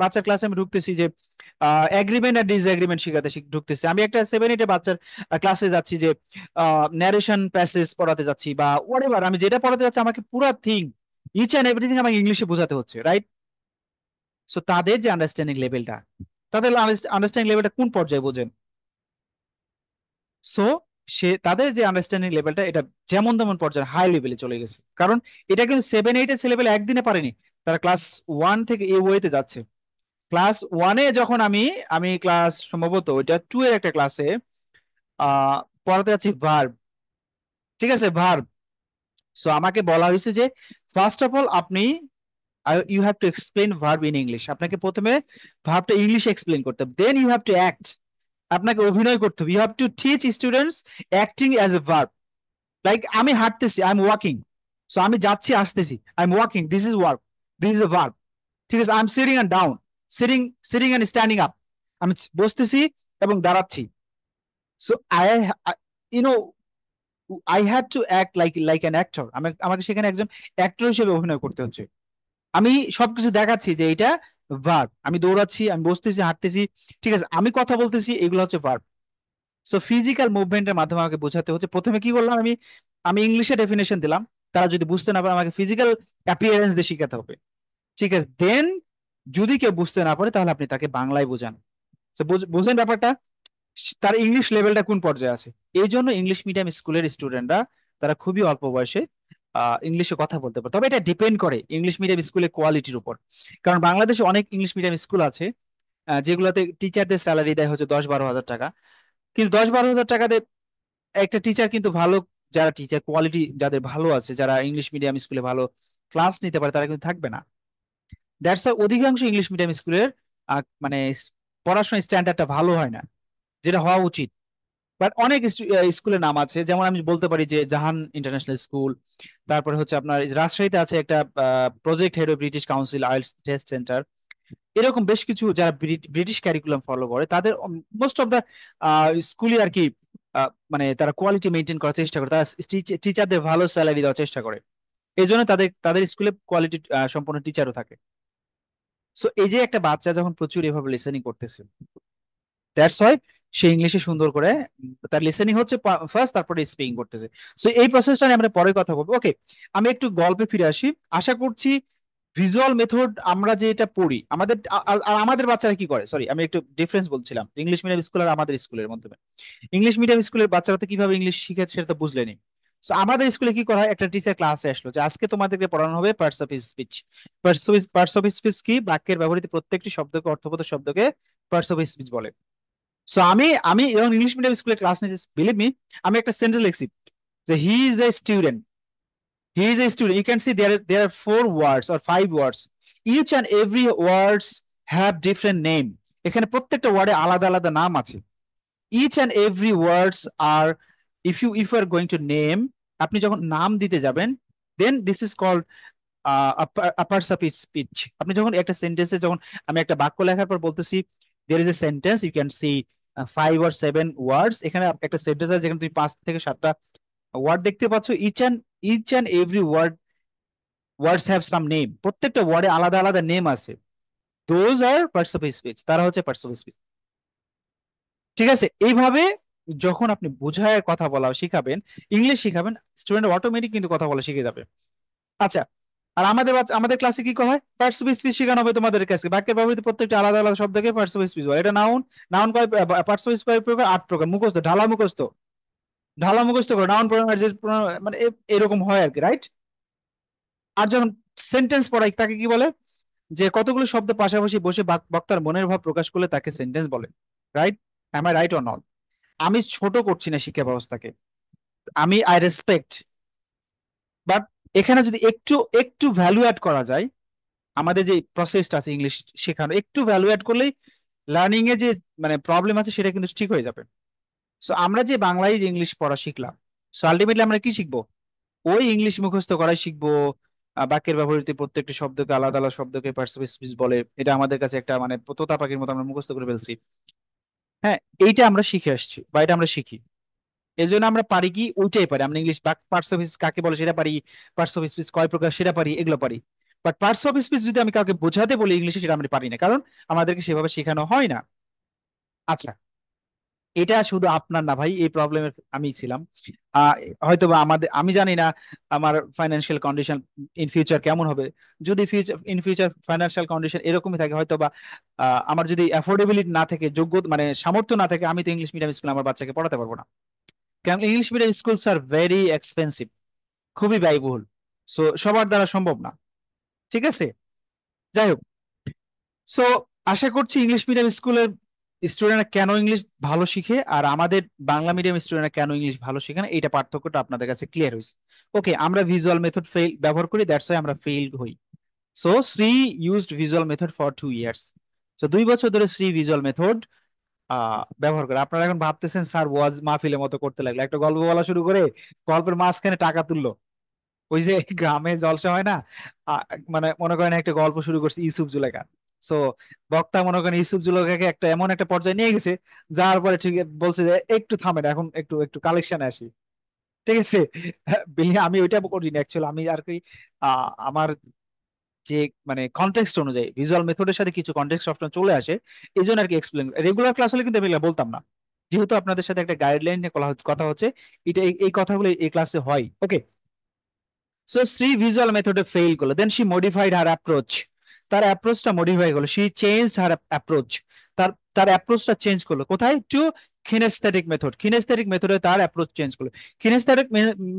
বাচ্চার ক্লাসে আমি ঢুকতেছি যে এগ্রিমেন্ট আর ডিসএগ্রিমেন্ট শিখাতে ঢুকতেছি। আমি একটা 7-8 বাচ্চার ক্লাসে যাচ্ছি, যে ন্যারেশন প্যাসেজ পড়াতে যাচ্ছি বা হোয়াটএভার, আমি যেটা পড়াতে যাচ্ছি আমাকে পুরো থিং, ইচ অ্যান্ড এভরিথিং আমাকে ইংলিশে বোঝাতে হচ্ছে, রাইট? সো তাদের যে আন্ডারস্ট্যান্ডিং লেভেলটা, তাদের আন্ডারস্ট্যান্ডিং লেভেলটা কোন পর্যায়ে বোঝেন? সো তাদের যে আন্ডারস্ট্যান্ডিং লেভেলটা, এটা যেমন তেমন পর্যায়ে হাই লেভেলে চলে গেছে। কারণ এটা কিন্তু 7-8 এর ছেলেপেলে একদিনে পারেনি, তারা ক্লাস 1 থেকে এই ওয়েতে যাচ্ছে। ক্লাস 1-এ যখন আমি আমি ক্লাস সম্ভবত ওইটা 2 এর একটা ক্লাসে আহ পড়াতে যাচ্ছি ভার্ব, ঠিক আছে, ভার্ব। সো আমাকে বলা হয়েছে যে ফার্স্ট অফ অল আপনি you have to explain verb in English. আপনাকে প্রথমে ভার্বটা ইংলিশে এক্সপ্লেন করতে হবে, then you have to act, আপনাকে অভিনয় করতে হবে। You have to teach students acting as a verb. Like আমি হাঁটতেছি, আই এম ওয়াকিং, সো আমি যাচ্ছি আসতেছি, I am walking, this is work, this is a verb. ঠিক আছে, I am sitting and down, sitting sitting and standing up, আমি বসতেছি এবং দাঁড়াচ্ছি। So you know I had to act like an actor. আমাকে সেখানে একজন অ্যাক্টর হিসেবে অভিনয় করতে হচ্ছে। আমি সবকিছু দেখাচ্ছি যে এটা ভার্ব, আমি দৌড়াচ্ছি, আমি বসতেছি, হাঁটতেছি, ঠিক আছে, আমি কথা বলতেছি, এগুলো হচ্ছে ভার্ব। সো ফিজিক্যাল মুভমেন্টের মাধ্যমে আমাকে বোঝাতে হচ্ছে। প্রথমে কি করলাম, আমি আমি ইংলিশে ডেফিনেশন দিলাম, তারা যদি বুঝতে না পারে আমাকে ফিজিক্যাল অ্যাপিয়ারেন্স দিয়ে শিখাতে হবে, ঠিক আছে। দেন যদি কেউ বুঝতে না পারে তাহলে আপনি তাকে বাংলায় বোঝান। তো বুঝেন ব্যাপারটা, তার ইংলিশ লেভেলটা কোন পর্যায়ে আছে। এই জন্য ইংলিশ মিডিয়াম স্কুলের স্টুডেন্টরা তারা খুবই অল্প বয়সে ইংলিশে কথা বলতে পারে। তবে এটা ডিপেন্ড করে ইংলিশ মিডিয়াম স্কুলের কোয়ালিটির উপর। কারণ বাংলাদেশে অনেক ইংলিশ মিডিয়াম স্কুল আছে যেগুলোতে টিচারদের স্যালারি দেয় হচ্ছে 10-12 হাজার টাকা। কিন্তু 10-12 হাজার টাকাতে একটা টিচার কিন্তু ভালো, যারা টিচার কোয়ালিটি যাদের ভালো আছে, যারা ইংলিশ মিডিয়াম স্কুলে ভালো ক্লাস নিতে পারে, তারা কিন্তু থাকবে না। দ্যাটস অধিকাংশ ইংলিশ মিডিয়াম স্কুলের মানে পড়াশোনার স্ট্যান্ডার্ডটা ভালো হয় না, যেটা হওয়া উচিত। বাট অনেক স্কুলের নাম আছে, যেমন আমি বলতে পারি যে জাহান ইন্টারন্যাশনাল স্কুল, তারপরে হচ্ছে আপনার রাজশাহীতে আছে একটা project head of British council IELTS test centre. এরকম বেশ কিছু যারা ব্রিটিশ ক্যারিকুলাম ফলো করে, তাদের মোস্ট অফ দা স্কুলই আর কি মানে তারা কোয়ালিটি মেনটেন করার চেষ্টা করে, তারা টিচারদের ভালো স্যালারি দেওয়ার চেষ্টা করে। এই জন্য তাদের তাদের স্কুলে কোয়ালিটি সম্পন্ন টিচারও থাকে। সো এই যে একটা বাচ্চা যখন প্রচুর এভাবে লিসেনিং করতেছে, দ্যাটস ওয়াই সে ইংলিশে সুন্দর করে তার লিসেনিং হচ্ছে ফার্স্ট, তারপরে স্পিকিং করতেছে। সো এই প্রসেসটা নিয়ে আমরা পরে কথা বলবো। ওকে, আমি একটু গল্পে ফিরে আসি। আশা করছি ভিজুয়াল মেথড আমরা যে এটা পড়ি আমাদের আর আমাদের বাচ্চারা কি করে, সরি আমি একটু ডিফারেন্স বলছিলাম ইংলিশ মিডিয়াম স্কুল আর আমাদের স্কুলের মধ্যে। ইংলিশ মিডিয়াম স্কুলের বাচ্চারা তো কিভাবে ইংলিশ শিখে সেটা তো বুঝলেনি। সো আমাদের স্কুলে কি করা হয়, একটা টিচার ক্লাসে আসলো যে আজকে তোমাদেরকে পড়ানো হবে parts of speech. Parts of speech কি, বাক্যের ব্যবহৃত প্রত্যেকটি শব্দকে, অর্থবোধ শব্দকে পার্টস অফ স্পিচ বলে। সো আমি আমি যখন ইংলিশ মিডিয়াম স্কুলে ক্লাস নিয়েছি, বিলিভ মি, আমি একটা সেন্টেন্স লিখছি যে he is a student, he is a student, you can see there are 4 words or 5 words, each and every words have different name. এখানে প্রত্যেকটা ওয়ার্ডে আলাদা আলাদা নাম আছে। Each and every words are, if you are going to name, আপনি যখন নাম দিতে যাবেন, then this is called parts of speech. আপনি যখন একটা সেন্টেন্সে, যখন আমি একটা বাক্য লেখার পর বলতেছি there is a sentence, you can see 5 or 7 words, এখানে একটা সেন্টেন্স আছে যেখানে তুমি 5 থেকে 7টা ওয়ার্ড দেখতে পাচ্ছ। Each and every words have some name, প্রত্যেকটা ওয়ার্ডে আলাদা আলাদা নেম আছে। Those are parts of speech, তারা হচ্ছে পার্টস অফ স্পিচ। ঠিক আছে, এইভাবে যখন আপনি বুঝায় কথা বলা শিখাবেন, ইংলিশ শিখাবেন, স্টুডেন্ট অটোমেটিক কিন্তু কথা বলা শিখে যাবে। আচ্ছা, আর আমাদের ক্লাসে কি করা হয়, পার্টস অফ স্পিচ শেখানো হবে তোমাদের কাছে। বাক্যের ব্যবহৃত প্রত্যেকটা আলাদা আলাদা শব্দকে পার্টস অফ স্পিচ বলে। এটা নাউন, নাউন কয় পার্টস অফ স্পিচ প্রকার, 8 প্রকার। মুখস্থ, ঢালা মুখস্থ, ঢালা মুখস্থ করো, নাউন প্রোনাউন অ্যাডজেক্টিভ প্রোনাউন, মানে এরকম হয় আর কি, রাইট? আর যখন সেন্টেন্স পড়াই তাকে কি বলে, যে কতগুলো শব্দ পাশাপাশি বসে বক্তার মনের ভাব প্রকাশ করলে তাকে সেন্টেন্স বলে, right? Am I right or not? আমি ছোট করছি না শিক্ষা ব্যবস্থাকে, আমি আই রেসপেক্ট, বাট এখানে যদি একটু একটু ভ্যালু অ্যাড করা যায়, আমাদের যে প্রসেসটা আছে ইংলিশ শেখানো, একটু ভ্যালু অ্যাড করলেই লার্নিং এ যে মানে প্রবলেম আছে সেটা কিন্তু ঠিক হয়ে যাবে। সো আমরা যে বাংলায় যে ইংলিশ পড়া শিখলাম, সো আলটিমেটলি আমরা কি শিখবো, ওই ইংলিশ মুখস্থ করাই শিখবো। বাক্যের ব্যবহৃত প্রত্যেকটি শব্দকে আলাদা আলাদা শব্দকে পার্টস অফ স্পিচ বলে, এটা আমাদের কাছে একটা মানে তোতা পাখির মতো আমরা মুখস্থ করে ফেলছি। হ্যাঁ, এইটা আমরা শিখে আসছি বা এটা আমরা শিখি, এই জন্য আমরা পারি কি, ওইটাই পারি আমরা ইংলিশ। পার্টস অফ স্পিচ কাকে বলে সেটা পারি, পার্টস অফ স্পিচ কয় প্রকার সেটা পারি, এগুলো পারি। বাট পার্টস অফ স্পিচ যদি আমি কাউকে বোঝাতে বলি ইংলিশে, সেটা আমি পারি না, কারণ আমাদেরকে সেভাবে শেখানো হয় না। আচ্ছা, এটা শুধু আপনার না ভাই, এই প্রবলেমের আমি ছিলাম। আহ হয়তো বা আমাদের, আমি জানি না আমার ফাইন্যান্সিয়াল কন্ডিশন ইন ফিউচার কেমন হবে। যদি ইন ফিউচার ফাইন্যান্সিয়াল কন্ডিশন এরকমই থাকে, হয়তো বা আমার যদি অ্যাফোর্ডেবিলিটি না থাকে, যোগ্য মানে সামর্থ্য না থাকে, আমি তো ইংলিশ মিডিয়াম স্কুলে আমার বাচ্চাকে পড়াতে পারবো না, কারণ English medium schools are very expensive, খুবই ব্যয়বহুল। সো সবার দ্বারা সম্ভব না। ঠিক আছে, যাই হোক। সো আশা করছি ইংলিশ মিডিয়াম স্কুলের স্টুডেন্টরা কেন ইংলিশ ভালো শিখে আর আমাদের বাংলা মিডিয়াম স্টুডেন্টরা কেন ইংলিশ ভালো শিখে না, এইটা পার্থক্যটা আপনাদের কাছে ক্লিয়ার হয়েছে। ওকে, আমরা ভিজুয়াল মেথড ফেল ব্যবহার করি, দ্যাটস ওয়াই আমরা ফেইলড হই। So Shri used visual method for 2 years. তো 2 বছর ধরে শ্রী ভিজুয়াল মেথড ব্যবহার করে। আপনারা এখন ভাবতেছেন স্যার ওয়াজ মাহফিলের মতো করতে লাগলো, একটা গল্প বলা শুরু করে গল্পের মাঝখানে টাকা তুললো। ওই যে গ্রামে জলসা হয় না, আহ, মানে মনে করেন একটা গল্প শুরু করছে ইউসুফ জুলেখা। সো বক্তা মনে করেন ইউসুফ জুলেখাকে একটা এমন একটা পর্যায়ে নিয়ে গেছে, যার পরে ঠিক বলছে যে একটু থামেন, এখন একটু একটু কালেকশনে আসি। ঠিক আছে, আমি ওইটা করিনি অ্যাকচুয়ালি, আমি আর কি আমার যে মানে কনটেক্সট অনুযায়ী ভিজুয়াল মেথডের সাথে কিছু কনটেক্সট অপশন চলে আসে, এই জন্য আর কি এক্সপ্লেন। রেগুলার ক্লাস হলে কিন্তু আমি এগুলা বলতাম না, যেহেতু আপনাদের সাথে একটা গাইডলাইন নিয়ে কথা হচ্ছে, এটা এই কথাগুলো এই ক্লাসে হয়। ওকে, সো শ্রী ভিজুয়াল মেথডে ফেইল করলো, then she modified her approach. তার অ্যাপ্রোচটা মডিফাই করলো, শি চেঞ্জ হার অ্যাপ্রোচ। তার তার অ্যাপ্রোচটা চেঞ্জ করলো কোথায়, টু কিনেস্থেটিক মেথড। কিনেস্থেটিক মেথডে তার অ্যাপ্রোচ চেঞ্জ করলো। Kinesthetic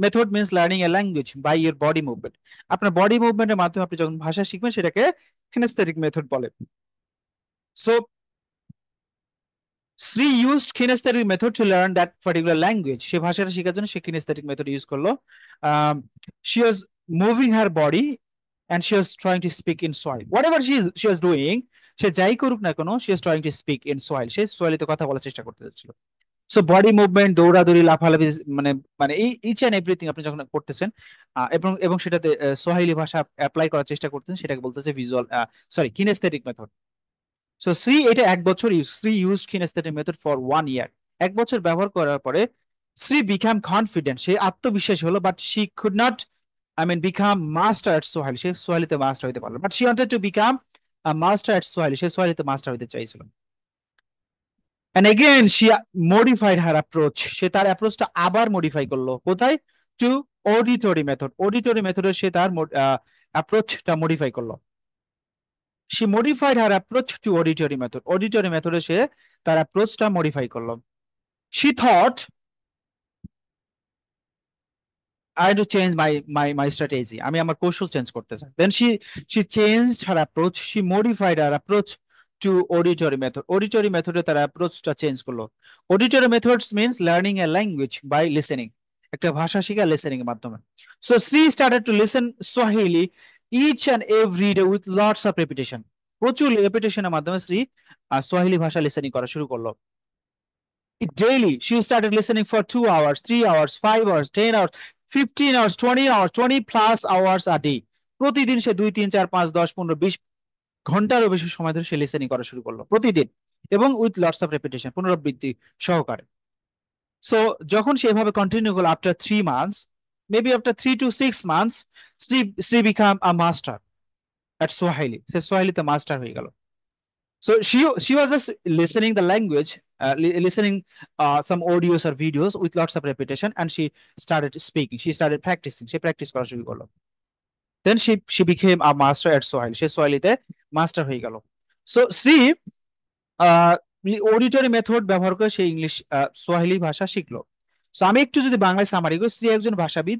method means learning a language by your body movement. আপনার বডি মুভমেন্টের মাধ্যমে আপনি যখন ভাষা শিখবেন, সেটাকে কিনেস্থেটিক মেথড বলে। So Shri used kinesthetic method to learn that particular language. সে ভাষাটা শেখার জন্য সে কিনেস্থেটিক মেথড ইউজ করলো। She was moving her body and she was trying to speak in Swahili. Whatever she was doing, সে যাই করুক না কেন, she was trying to speak in Swahili. সে সোয়ালিতে কথা বলার চেষ্টা করতে যাচ্ছিল। সো বডি মুভমেন্ট, দৌড়াদৌড়ি, লাফালাফি, মানে মানে এই ইচ এন্ড এভরিথিং আপনি যখন করতেছেন এবং এবং সেটাতে সোয়াহিলি ভাষা অ্যাপ্লাই করার চেষ্টা করতেছেন, সেটাকে বলতেছে visual, sorry, kinesthetic method. So Shri এটা 1 বছর Shri use kinesthetic method for 1 year. 1 বছর ব্যবহার করার পরে শ্রী বিকাম কনফিডেন্ট, সে আত্মবিশ্বাসী হলো, but she could not, I mean, become master at Swahili. সে সোয়াহিলিতে মাস্টার হইতে পারলো, but she wanted to become a master at Swahili. সে সোয়াহিলিতে মাস্টার হইতে চাইছিল। And again she modified her approach. সে তার অ্যাপ্রোচটা আবার মডিফাই করলো কোথায়, টু অডিটরি মেথড। অডিটরি মেথডে সে তার অ্যাপ্রোচটা মডিফাই করলো। she modified her approach to auditory method. Auditory মেথডে সে তার অ্যাপ্রোচটা মডিফাই করলো। she thought I had to change my strategy. আমি আমার কৌশল চেঞ্জ করতে চাই। Then she changed her approach. She modified her approach to auditory method. Auditory মেথডে তার অ্যাপ্রোচটা চেঞ্জ করলো। Auditory methods means learning a language by listening. একটা ভাষা শেখা লিসেনিং এর মাধ্যমে। So she started to listen Swahili each and every day with lots of repetition. প্রচুর রেপিটেশনের মাধ্যমে শ্রী সোয়াহিলি ভাষা লিসেনিং করা শুরু করলো। Daily she started listening for 2 hours, 3 hours, 5 hours, 10 hours, 15 hours, 20 hours, 20 plus hours a day. প্রতিদিন সে 2, 3, 4, 5, 10, 15, 20 ঘন্টারও বেশি সময় ধরে সে লিসেনিং করা শুরু করলো প্রতিদিন, এবং উইথ লটস অফ রেপিটেশন, পুনরাবৃত্তি সহকারে। সো যখন সে এভাবে কন্টিনিউ করলো, after 3 months, maybe after 3 to 6 months, Shri become a master at Swahili. সে সোয়াহিলিতে মাস্টার হয়ে গেল। So she was just listening the language, listening some audios or videos with lots of repetition, and she started speaking. She started practicing. She practice করা শুরু করলো। Then she became a master at Swahili. সে সোয়াহিলিতে master হয়ে গেল। So Shri auditory method ব্যবহার করে সে English Swahili ভাষা শিখলো। সো আমি একটু যদি বাংলায় সামারি করি, শ্রী একজন ভাষাবিদ,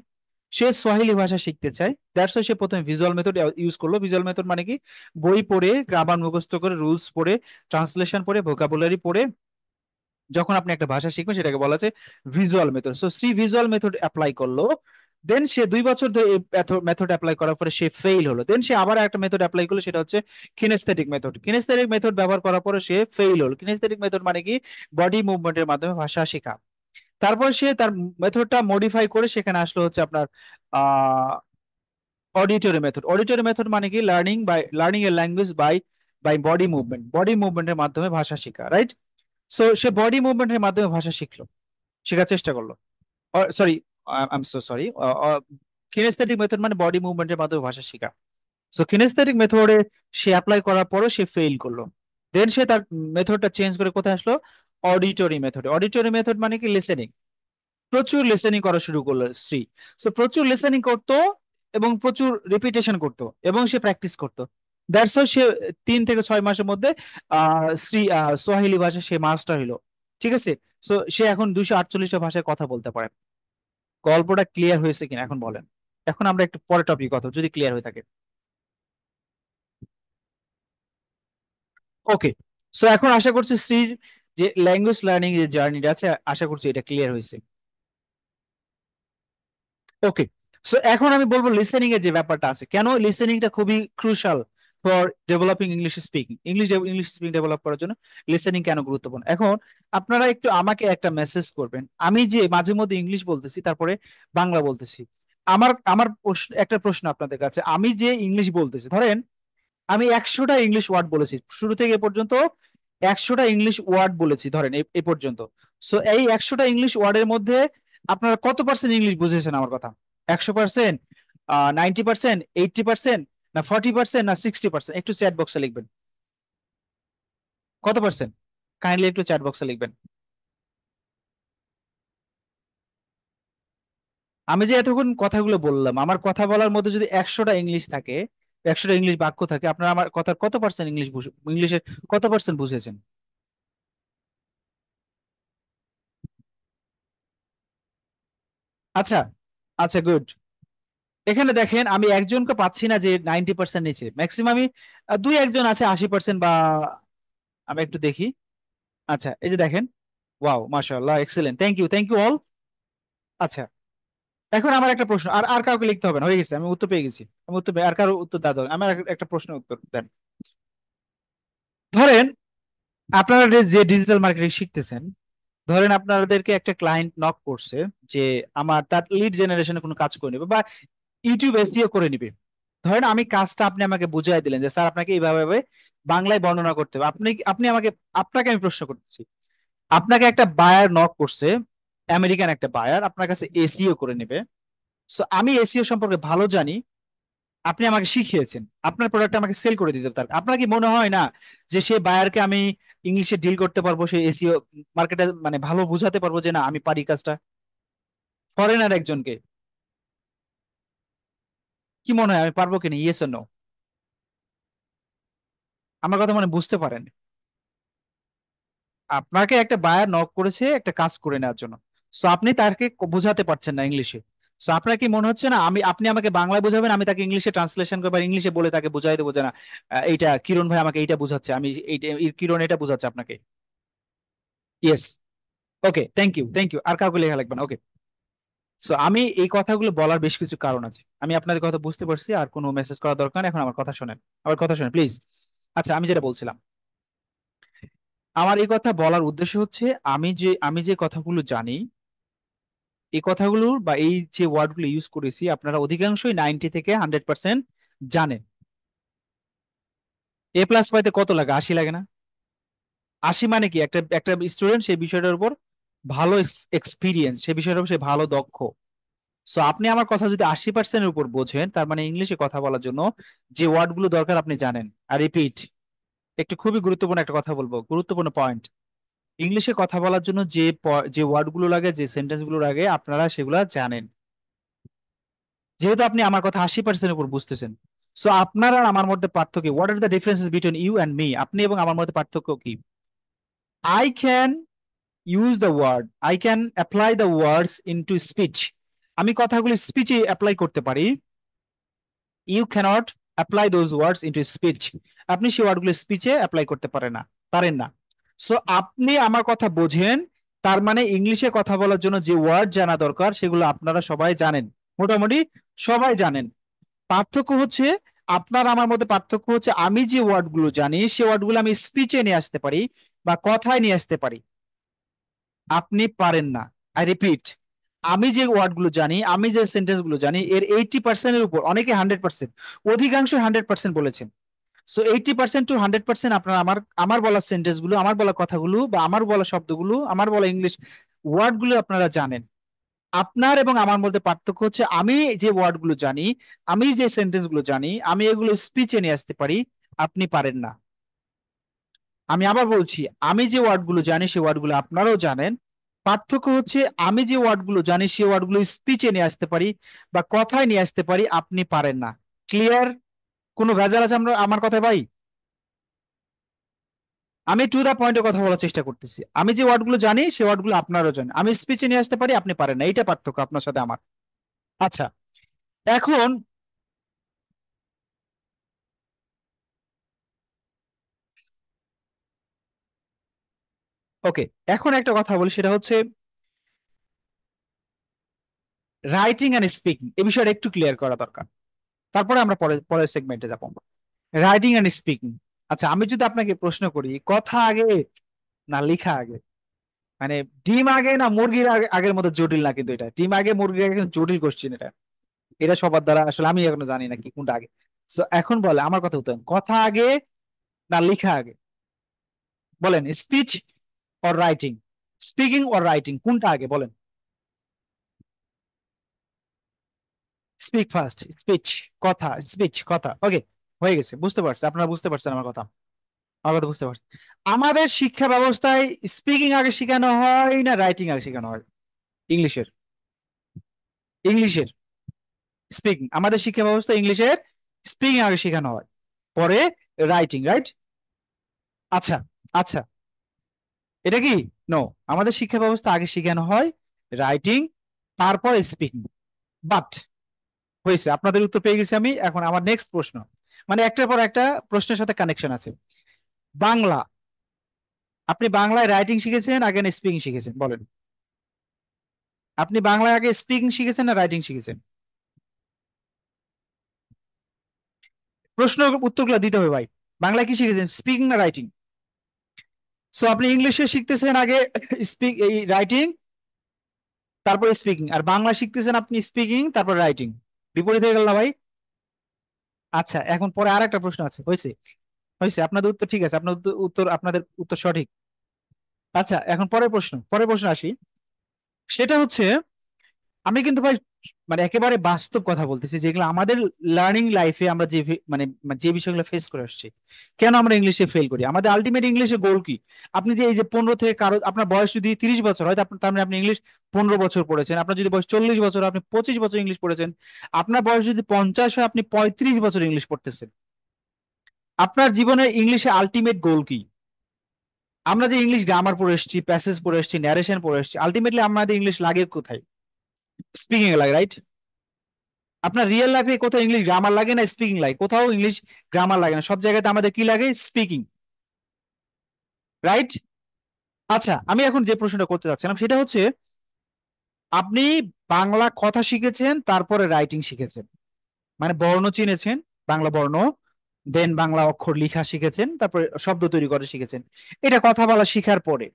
সে সোয়াহিলি ভাষা শিখতে চায়, দ্যাটস ওয়াই সে প্রথমে ভিজুয়াল মেথড ইউজ করলো। ভিজুয়াল মেথড মানে কি, বই পড়ে, গ্রামার মুখস্থ করে, রুলস পড়ে, ট্রান্সলেশন পড়ে, ভোকাবুলারি পড়ে যখন আপনি একটা ভাষা শিখবেন, সেটাকে বলা হচ্ছে visual method. So Shri visual method apply করলো। দেন সে 2 বছর ধরে এই মেথড অ্যাপ্লাই করার পরে সে ফেইল হলো। দেন সে আবার একটা মেথড অ্যাপ্লাই করলো, সেটা হচ্ছে কিনেস্থেটিক মেথড। কিনেস্থেটিক মেথড ব্যবহার করার পরে সে ফেইল হলো। কিনেস্থেটিক মেথড মানে কি, বডি মুভমেন্টের মাধ্যমে ভাষা শেখা। তারপর সে তার মেথডটা মডিফাই করে সেখানে আসলো হচ্ছে আপনার অডিটরি মেথড। অডিটরি মেথড মানে কি, learning a language by body movement. Body মুভমেন্টের মাধ্যমে ভাষা শেখা, রাইট? সো সে বডি মুভমেন্টের মাধ্যমে ভাষা শিখলো, শেখার চেষ্টা করলো। Sorry, I am so sorry, kinesthetic method মানে বডি মুভমেন্টের মাধ্যমে ভাষা শেখা। সো কিনেস্থেটিক মেথডে সে অ্যাপ্লাই করার পরও সে ফেল করলো, দেন সে তার মেথডটা চেঞ্জ করে কোথায় আসলো, অডিটরি মেথডে। অডিটরি মেথড মানে কি, লিসেনিং। প্রচুর লিসেনিং করা শুরু করলো শ্রী। সো প্রচুর লিসেনিং করতো এবং প্রচুর রিপিটেশন করতো এবং সে প্র্যাকটিস করতো। দ্যাটস ওয়াই সে 3 থেকে 6 মাসের মধ্যে শ্রী সোয়াহিলি ভাষা সে মাস্টার হইলো। ঠিক আছে। সো সে এখন 248টা ভাষায় কথা বলতে পারে। গল্পটা ক্লিয়ার হয়েছে কিনা এখন বলেন। এখন আমরা একটু পরে টপিক কথা, যদি ক্লিয়ার হয়ে থাকে। ওকে। সো এখন আশা করছি শ্রীর যে ল্যাঙ্গুয়েজ লার্নিং যে জার্নিটা আছে, আশা করছি এটা ক্লিয়ার হয়েছে। ওকে। সো এখন আমি বলবো লিসেনিং এর যে ব্যাপারটা আছে, কেন লিসেনিংটা খুবই crucial for developing English speaking. English speaking develop করার জন্য লিসেনিং কেন গুরুত্বপূর্ণ। এখন আপনারা একটু আমাকে একটা মেসেজ করবেন, আমি যে মাঝে মধ্যে ইংলিশ বলতেছি তারপরে বাংলা বলতেছি, আমার আমার একটা প্রশ্ন আপনাদের কাছে। আমি যে ইংলিশ বলতেছি, ধরেন আমি 100টা ইংলিশ ওয়ার্ড বলেছি শুরু থেকে এ পর্যন্ত, 100টা ইংলিশ ওয়ার্ড বলেছি ধরেন এ পর্যন্ত। সো এই 100টা ইংলিশ ওয়ার্ডের মধ্যে আপনারা কত পার্সেন্ট ইংলিশ বুঝেছেন আমার কথা? 100%, 90%, 80%, না 40%, না 60%? একটু চ্যাট বক্সে লিখবেন কত পার্সেন্ট, কাইন্ডলি একটু চ্যাট বক্সে লিখবেন। আমি যে এতক্ষণ কথাগুলো বললাম, আমার কথা বলার মধ্যে যদি 100টা ইংলিশ থাকে, 100টা ইংলিশ বাক্য থাকে, আপনারা আমার কথার কত পার্সেন্ট ইংলিশের কত পার্সেন্ট বুঝেছেন? আচ্ছা, আচ্ছা, গুড। এখানে দেখেন আমি একজনকে পাচ্ছি না যে 90% নিচে, ম্যাক্সিমামই দুই একজন আছে 80% বা, আমি একটু দেখি। আচ্ছা, এই যে দেখেন, ওয়াও, মাশাআল্লাহ, এক্সেলেন্ট, থ্যাংক ইউ অল। আচ্ছা, এখন আমার একটা প্রশ্ন, আর আর কাউকে লিখতে হবে না, হয়ে গেছে, আমি উত্তর পেয়ে গেছি। আমি উত্তর পেয়ে আর কারো উত্তর দাও দাও, আমার একটা প্রশ্নের উত্তর দেন। ধরেন আপনারা যে ডিজিটাল মার্কেটিং শিখতেছেন, ধরেন আপনাদেরকে একটা ক্লায়েন্ট নক করছে যে আমার তার লিড জেনারেশনে কোনো কাজ করে নেবে বা ইউটিউব এসইও করে নিবে। ধরেন আমি কাজটা আপনি আমাকে বুঝাই দিলেন যে স্যার আপনাকে এইভাবে এইভাবে বাংলায় বর্ণনা করতে হবে। আপনি আপনি আমাকে, আপনাকে আমি প্রশ্ন করতেছি, আপনাকে একটা বায়ার নক করছে, আমেরিকান একটা বায়ার আপনার কাছে এসইও করে নেবে। সো আমি এসইও সম্পর্কে ভালো জানি, আপনি আমাকে শিখিয়েছেন, আপনার প্রোডাক্ট আমাকে সেল করে দিতে তার, আপনার কি মনে হয় না যে সেই বায়ারকে আমি ইংলিশে ডিল করতে পারবো, সেই এসইও মার্কেটে মানে ভালো বুঝাতে পারবো যে না আমি পারি কাজটা, ফরেনার একজনকে? কি মনে হয় আমি পারবো কিনা, ইয়েস অর নো? আমার কথা মনে হয় বুঝতে পারেন। আপনাকে একটা বায়ার নক করেছে একটা কাজ করে নেওয়ার জন্য, সো আপনি তাকে বোঝাতে পারছেন না ইংলিশে। সো আপনার কি মনে হচ্ছে না আপনি আমাকে বাংলায় বোঝাবেন, আমি তাকে ইংলিশে ট্রান্সলেশন করে বা ইংলিশে বলে তাকে বোঝাই দেবো যে না এইটা কিরণ ভাই আমাকে এইটা বোঝাচ্ছে, আমি এইটা কিরণ এটা বোঝাচ্ছে আপনাকে। ইয়েস। ওকে, থ্যাংক ইউ, আর কাউকে লেখা লাগবে না। ওকে। সো আমি এই কথাগুলো বলার বেশ কিছু কারণ আছে, আমি আপনাদের কথা বুঝতে পারছি, আর কোনো মেসেজ করার দরকার নেই, এখন আমার কথা শোনেন, আমার কথা শোনেন প্লিজ। আচ্ছা, আমি যেটা বলছিলাম, আমার এই কথা বলার উদ্দেশ্য হচ্ছে আমি যে কথাগুলো জানি, এই কথাগুলোর বা এই যে ওয়ার্ডগুলো ইউজ করেছি আপনারা অধিকাংশই 90 থেকে 100% জানেন। এ প্লাস পাইতে কত লাগে, 80 লাগে না? 80 মানে কি, একটা একটা স্টুডেন্ট সেই বিষয়টার উপর ভালো এক্সপিরিয়েন্স, সেই বিষয়টার উপর সে ভালো দক্ষ। সো আপনি আমার কথা যদি 80%-এর উপর বোঝেন, তার মানে ইংলিশে কথা বলার জন্য যে ওয়ার্ডগুলো দরকার আপনি জানেন। আর রিপিট, একটু খুবই গুরুত্বপূর্ণ একটা কথা বলবো, গুরুত্বপূর্ণ পয়েন্ট, ইংলিশে কথা বলার জন্য যে ওয়ার্ডগুলো লাগে, যে সেন্টেন্সগুলো লাগে, আপনারা সেগুলো জানেন। যেহেতু আপনি আমার কথা 80%-এর উপর বুঝতেছেন, সো আপনার আর আমার মধ্যে পার্থক্য, what are the differences between you and me, আপনি এবং আমার মধ্যে পার্থক্য কি? I can use the word, I can apply the words into speech, আমি কথাগুলি স্পিচে অ্যাপ্লাই করতে পারি। You can't apply those words into speech, আপনি সেই ওয়ার্ডগুলো স্পিচে অ্যাপ্লাই করতে পারেন না। সো আপনি আমার কথা বোঝেন, তার মানে ইংলিশে কথা বলার জন্য যে ওয়ার্ড জানা দরকার সেগুলো আপনারা সবাই জানেন, মোটামুটি সবাই জানেন। পার্থক্য হচ্ছে, আপনার আমার মধ্যে পার্থক্য হচ্ছে, আমি যে ওয়ার্ডগুলো জানি সে ওয়ার্ডগুলো আমি স্পিচে নিয়ে আসতে পারি বা কথায় নিয়ে আসতে পারি, আপনি পারেন না। আই রিপিট, আমি যে ওয়ার্ডগুলো জানি, আমি যে সেন্টেন্স গুলো জানি, এর 80%-এর উপর, অনেকে 100%, অধিকাংশ 100% বলেছেন। সো 80% to 100% আপনারা আমার আমার বলা সেন্টেন্স গুলো, আমার বলা কথাগুলো বা আমার বলা শব্দগুলো, আমার বলা ইংলিশ ওয়ার্ড গুলো আপনারা জানেন। আপনার এবং আমার মধ্যে পার্থক্য হচ্ছে আমি যে ওয়ার্ডগুলো জানি, আমি যে সেন্টেন্স গুলো জানি, আমি এগুলো স্পিচে নিয়ে আসতে পারি, আপনি পারেন না। আমি আবার বলছি, আমি যে ওয়ার্ডগুলো জানি সেই ওয়ার্ডগুলো আপনারাও জানেন। পার্থক্য হচ্ছে আমি যে ওয়ার্ডগুলো জানি সেই ওয়ার্ডগুলো স্পিচে নিয়ে আসতে পারি বা কথায় নিয়ে আসতে পারি, আপনি পারেন না। ক্লিয়ার? কোনো ভেজাল আছে আমরা আমার কথায় ভাই? আমি টু দা পয়েন্টে কথা বলার চেষ্টা করতেছি। আমি যে ওয়ার্ডগুলো জানি সেই ওয়ার্ডগুলো আপনারও জানেন, আমি স্পিচে নিয়ে আসতে পারি, আপনি পারেন না। এইটা পার্থক্য আপনার সাথে আমার। আচ্ছা, এখন ওকে, এখন একটা কথা বলি, সেটা হচ্ছে রাইটিং এন্ড স্পিকিং, এই বিষয়টা একটু ক্লিয়ার করা দরকার। তারপরে আমরা পরের সেগমেন্টে যাবো। Writing and speaking. আচ্ছা, আমি যদি আপনাকে প্রশ্ন করি, কথা আগে না লেখা আগে? মানে ডিম আগে না মুরগির আগে, আগের মতো জটিল না কিন্তু এটা। ডিম আগে মুরগির আগে কিন্তু জটিল কোশ্চেন এটা। এটা সবার দ্বারা আসলে আমি এখনো জানি না কি কোনটা আগে। সো এখন বলে আমার কথা উত্তর, কথা আগে না লেখা আগে? বলেন, speech or writing, speaking or writing, কোনটা আগে বলেন? স্পিক ফার্স্ট, স্পিচ, কথা, স্পিচ, কথা। ওকে, হয়ে গেছে, বুঝতে পারছি, আপনারা বুঝতে পারছেন আমার কথা। আমার কথা বুঝতে পারছি। আমাদের শিক্ষা ব্যবস্থায় স্পিকিং আগে শেখানো হয় না রাইটিং আগে শেখানো হয়? ইংলিশের, ইংলিশের স্পিকিং, আমাদের শিক্ষা ব্যবস্থা ইংলিশের স্পিকিং আগে শেখানো হয়, পরে রাইটিং, রাইট? আচ্ছা, আচ্ছা, এটা কি? নো, আমাদের শিক্ষা ব্যবস্থা আগে শেখানো হয় রাইটিং, তারপর স্পিকিং। বাট হয়েছে, আপনাদের উত্তর পেয়ে গেছি আমি। এখন আমার নেক্সট প্রশ্ন, মানে একটার পর একটা প্রশ্নের সাথে কানেকশন আছে। বাংলা, আপনি বাংলায় রাইটিং শিখেছেন আগে না স্পিকিং শিখেছেন বলেন? আপনি বাংলায় আগে স্পিকিং শিখেছেন না রাইটিং শিখেছেন? প্রশ্নের উত্তরগুলো দিতে হবে ভাই। বাংলায় কি শিখেছেন, স্পিকিং না রাইটিং? সো আপনি ইংলিশে শিখতেছেন আগে স্পিক এই রাইটিং, তারপর স্পিকিং, আর বাংলা শিখতেছেন আপনি স্পিকিং তারপর রাইটিং। বিপরীত হয়ে গেল না ভাই? আচ্ছা, এখন পরে আর একটা প্রশ্ন আছে, হয়েছে, হয়েছে, আপনাদের উত্তর ঠিক আছে, আপনার উত্তর আপনাদের উত্তর সঠিক। আচ্ছা, এখন পরের প্রশ্ন আসি। সেটা হচ্ছে, আমি কিন্তু ভাই মানে একেবারে বাস্তব কথা বলতেছি, যেগুলো আমাদের লার্নিং লাইফে আমরা যে মানে যে বিষয়গুলো ফেস করে আসছি। কেন আমরা ইংলিশে ফেল করি? আমাদের আলটিমেট ইংলিশে গোল কি? আপনি যে এই যে 15 থেকে কারো, আপনার বয়স যদি 30 বছর হয়, তার মানে আপনি ইংলিশ 15 বছর পড়েছেন। আপনার যদি বয়স 40 বছর হয়, আপনি 25 বছর ইংলিশ পড়েছেন। আপনার বয়স যদি 50 হয়, আপনি 35 বছর ইংলিশ পড়তেছেন। আপনার জীবনের ইংলিশে আলটিমেট গোল কি? আমরা যে ইংলিশ গ্রামার পড়ে এসেছি, প্যাসেজ পড়ে এসেছি, ন্যারেশন পড়ে এসেছি, আলটিমেটলি আমাদের ইংলিশ লাগে কোথায়? স্পিকিং এ লাগে, রাইট? আপনার রিয়েল লাইফে কোথাও ইংলিশ গ্রামার লাগে না স্পিকিং লাগে? কোথাও ইংলিশ গ্রামার লাগে না, সব জায়গাতে আমাদের কি লাগে? Speaking, right? আচ্ছা, আমি এখন যে প্রশ্নটা করতে যাচ্ছিলাম সেটা হচ্ছে, আপনি বাংলা কথা শিখেছেন তারপরে রাইটিং শিখেছেন, মানে বর্ণ চিনেছেন, বাংলা বর্ণ, দেন বাংলা অক্ষর লেখা শিখেছেন, তারপরে শব্দ তৈরি করে শিখেছেন, এটা কথা বলা শিখার পরে।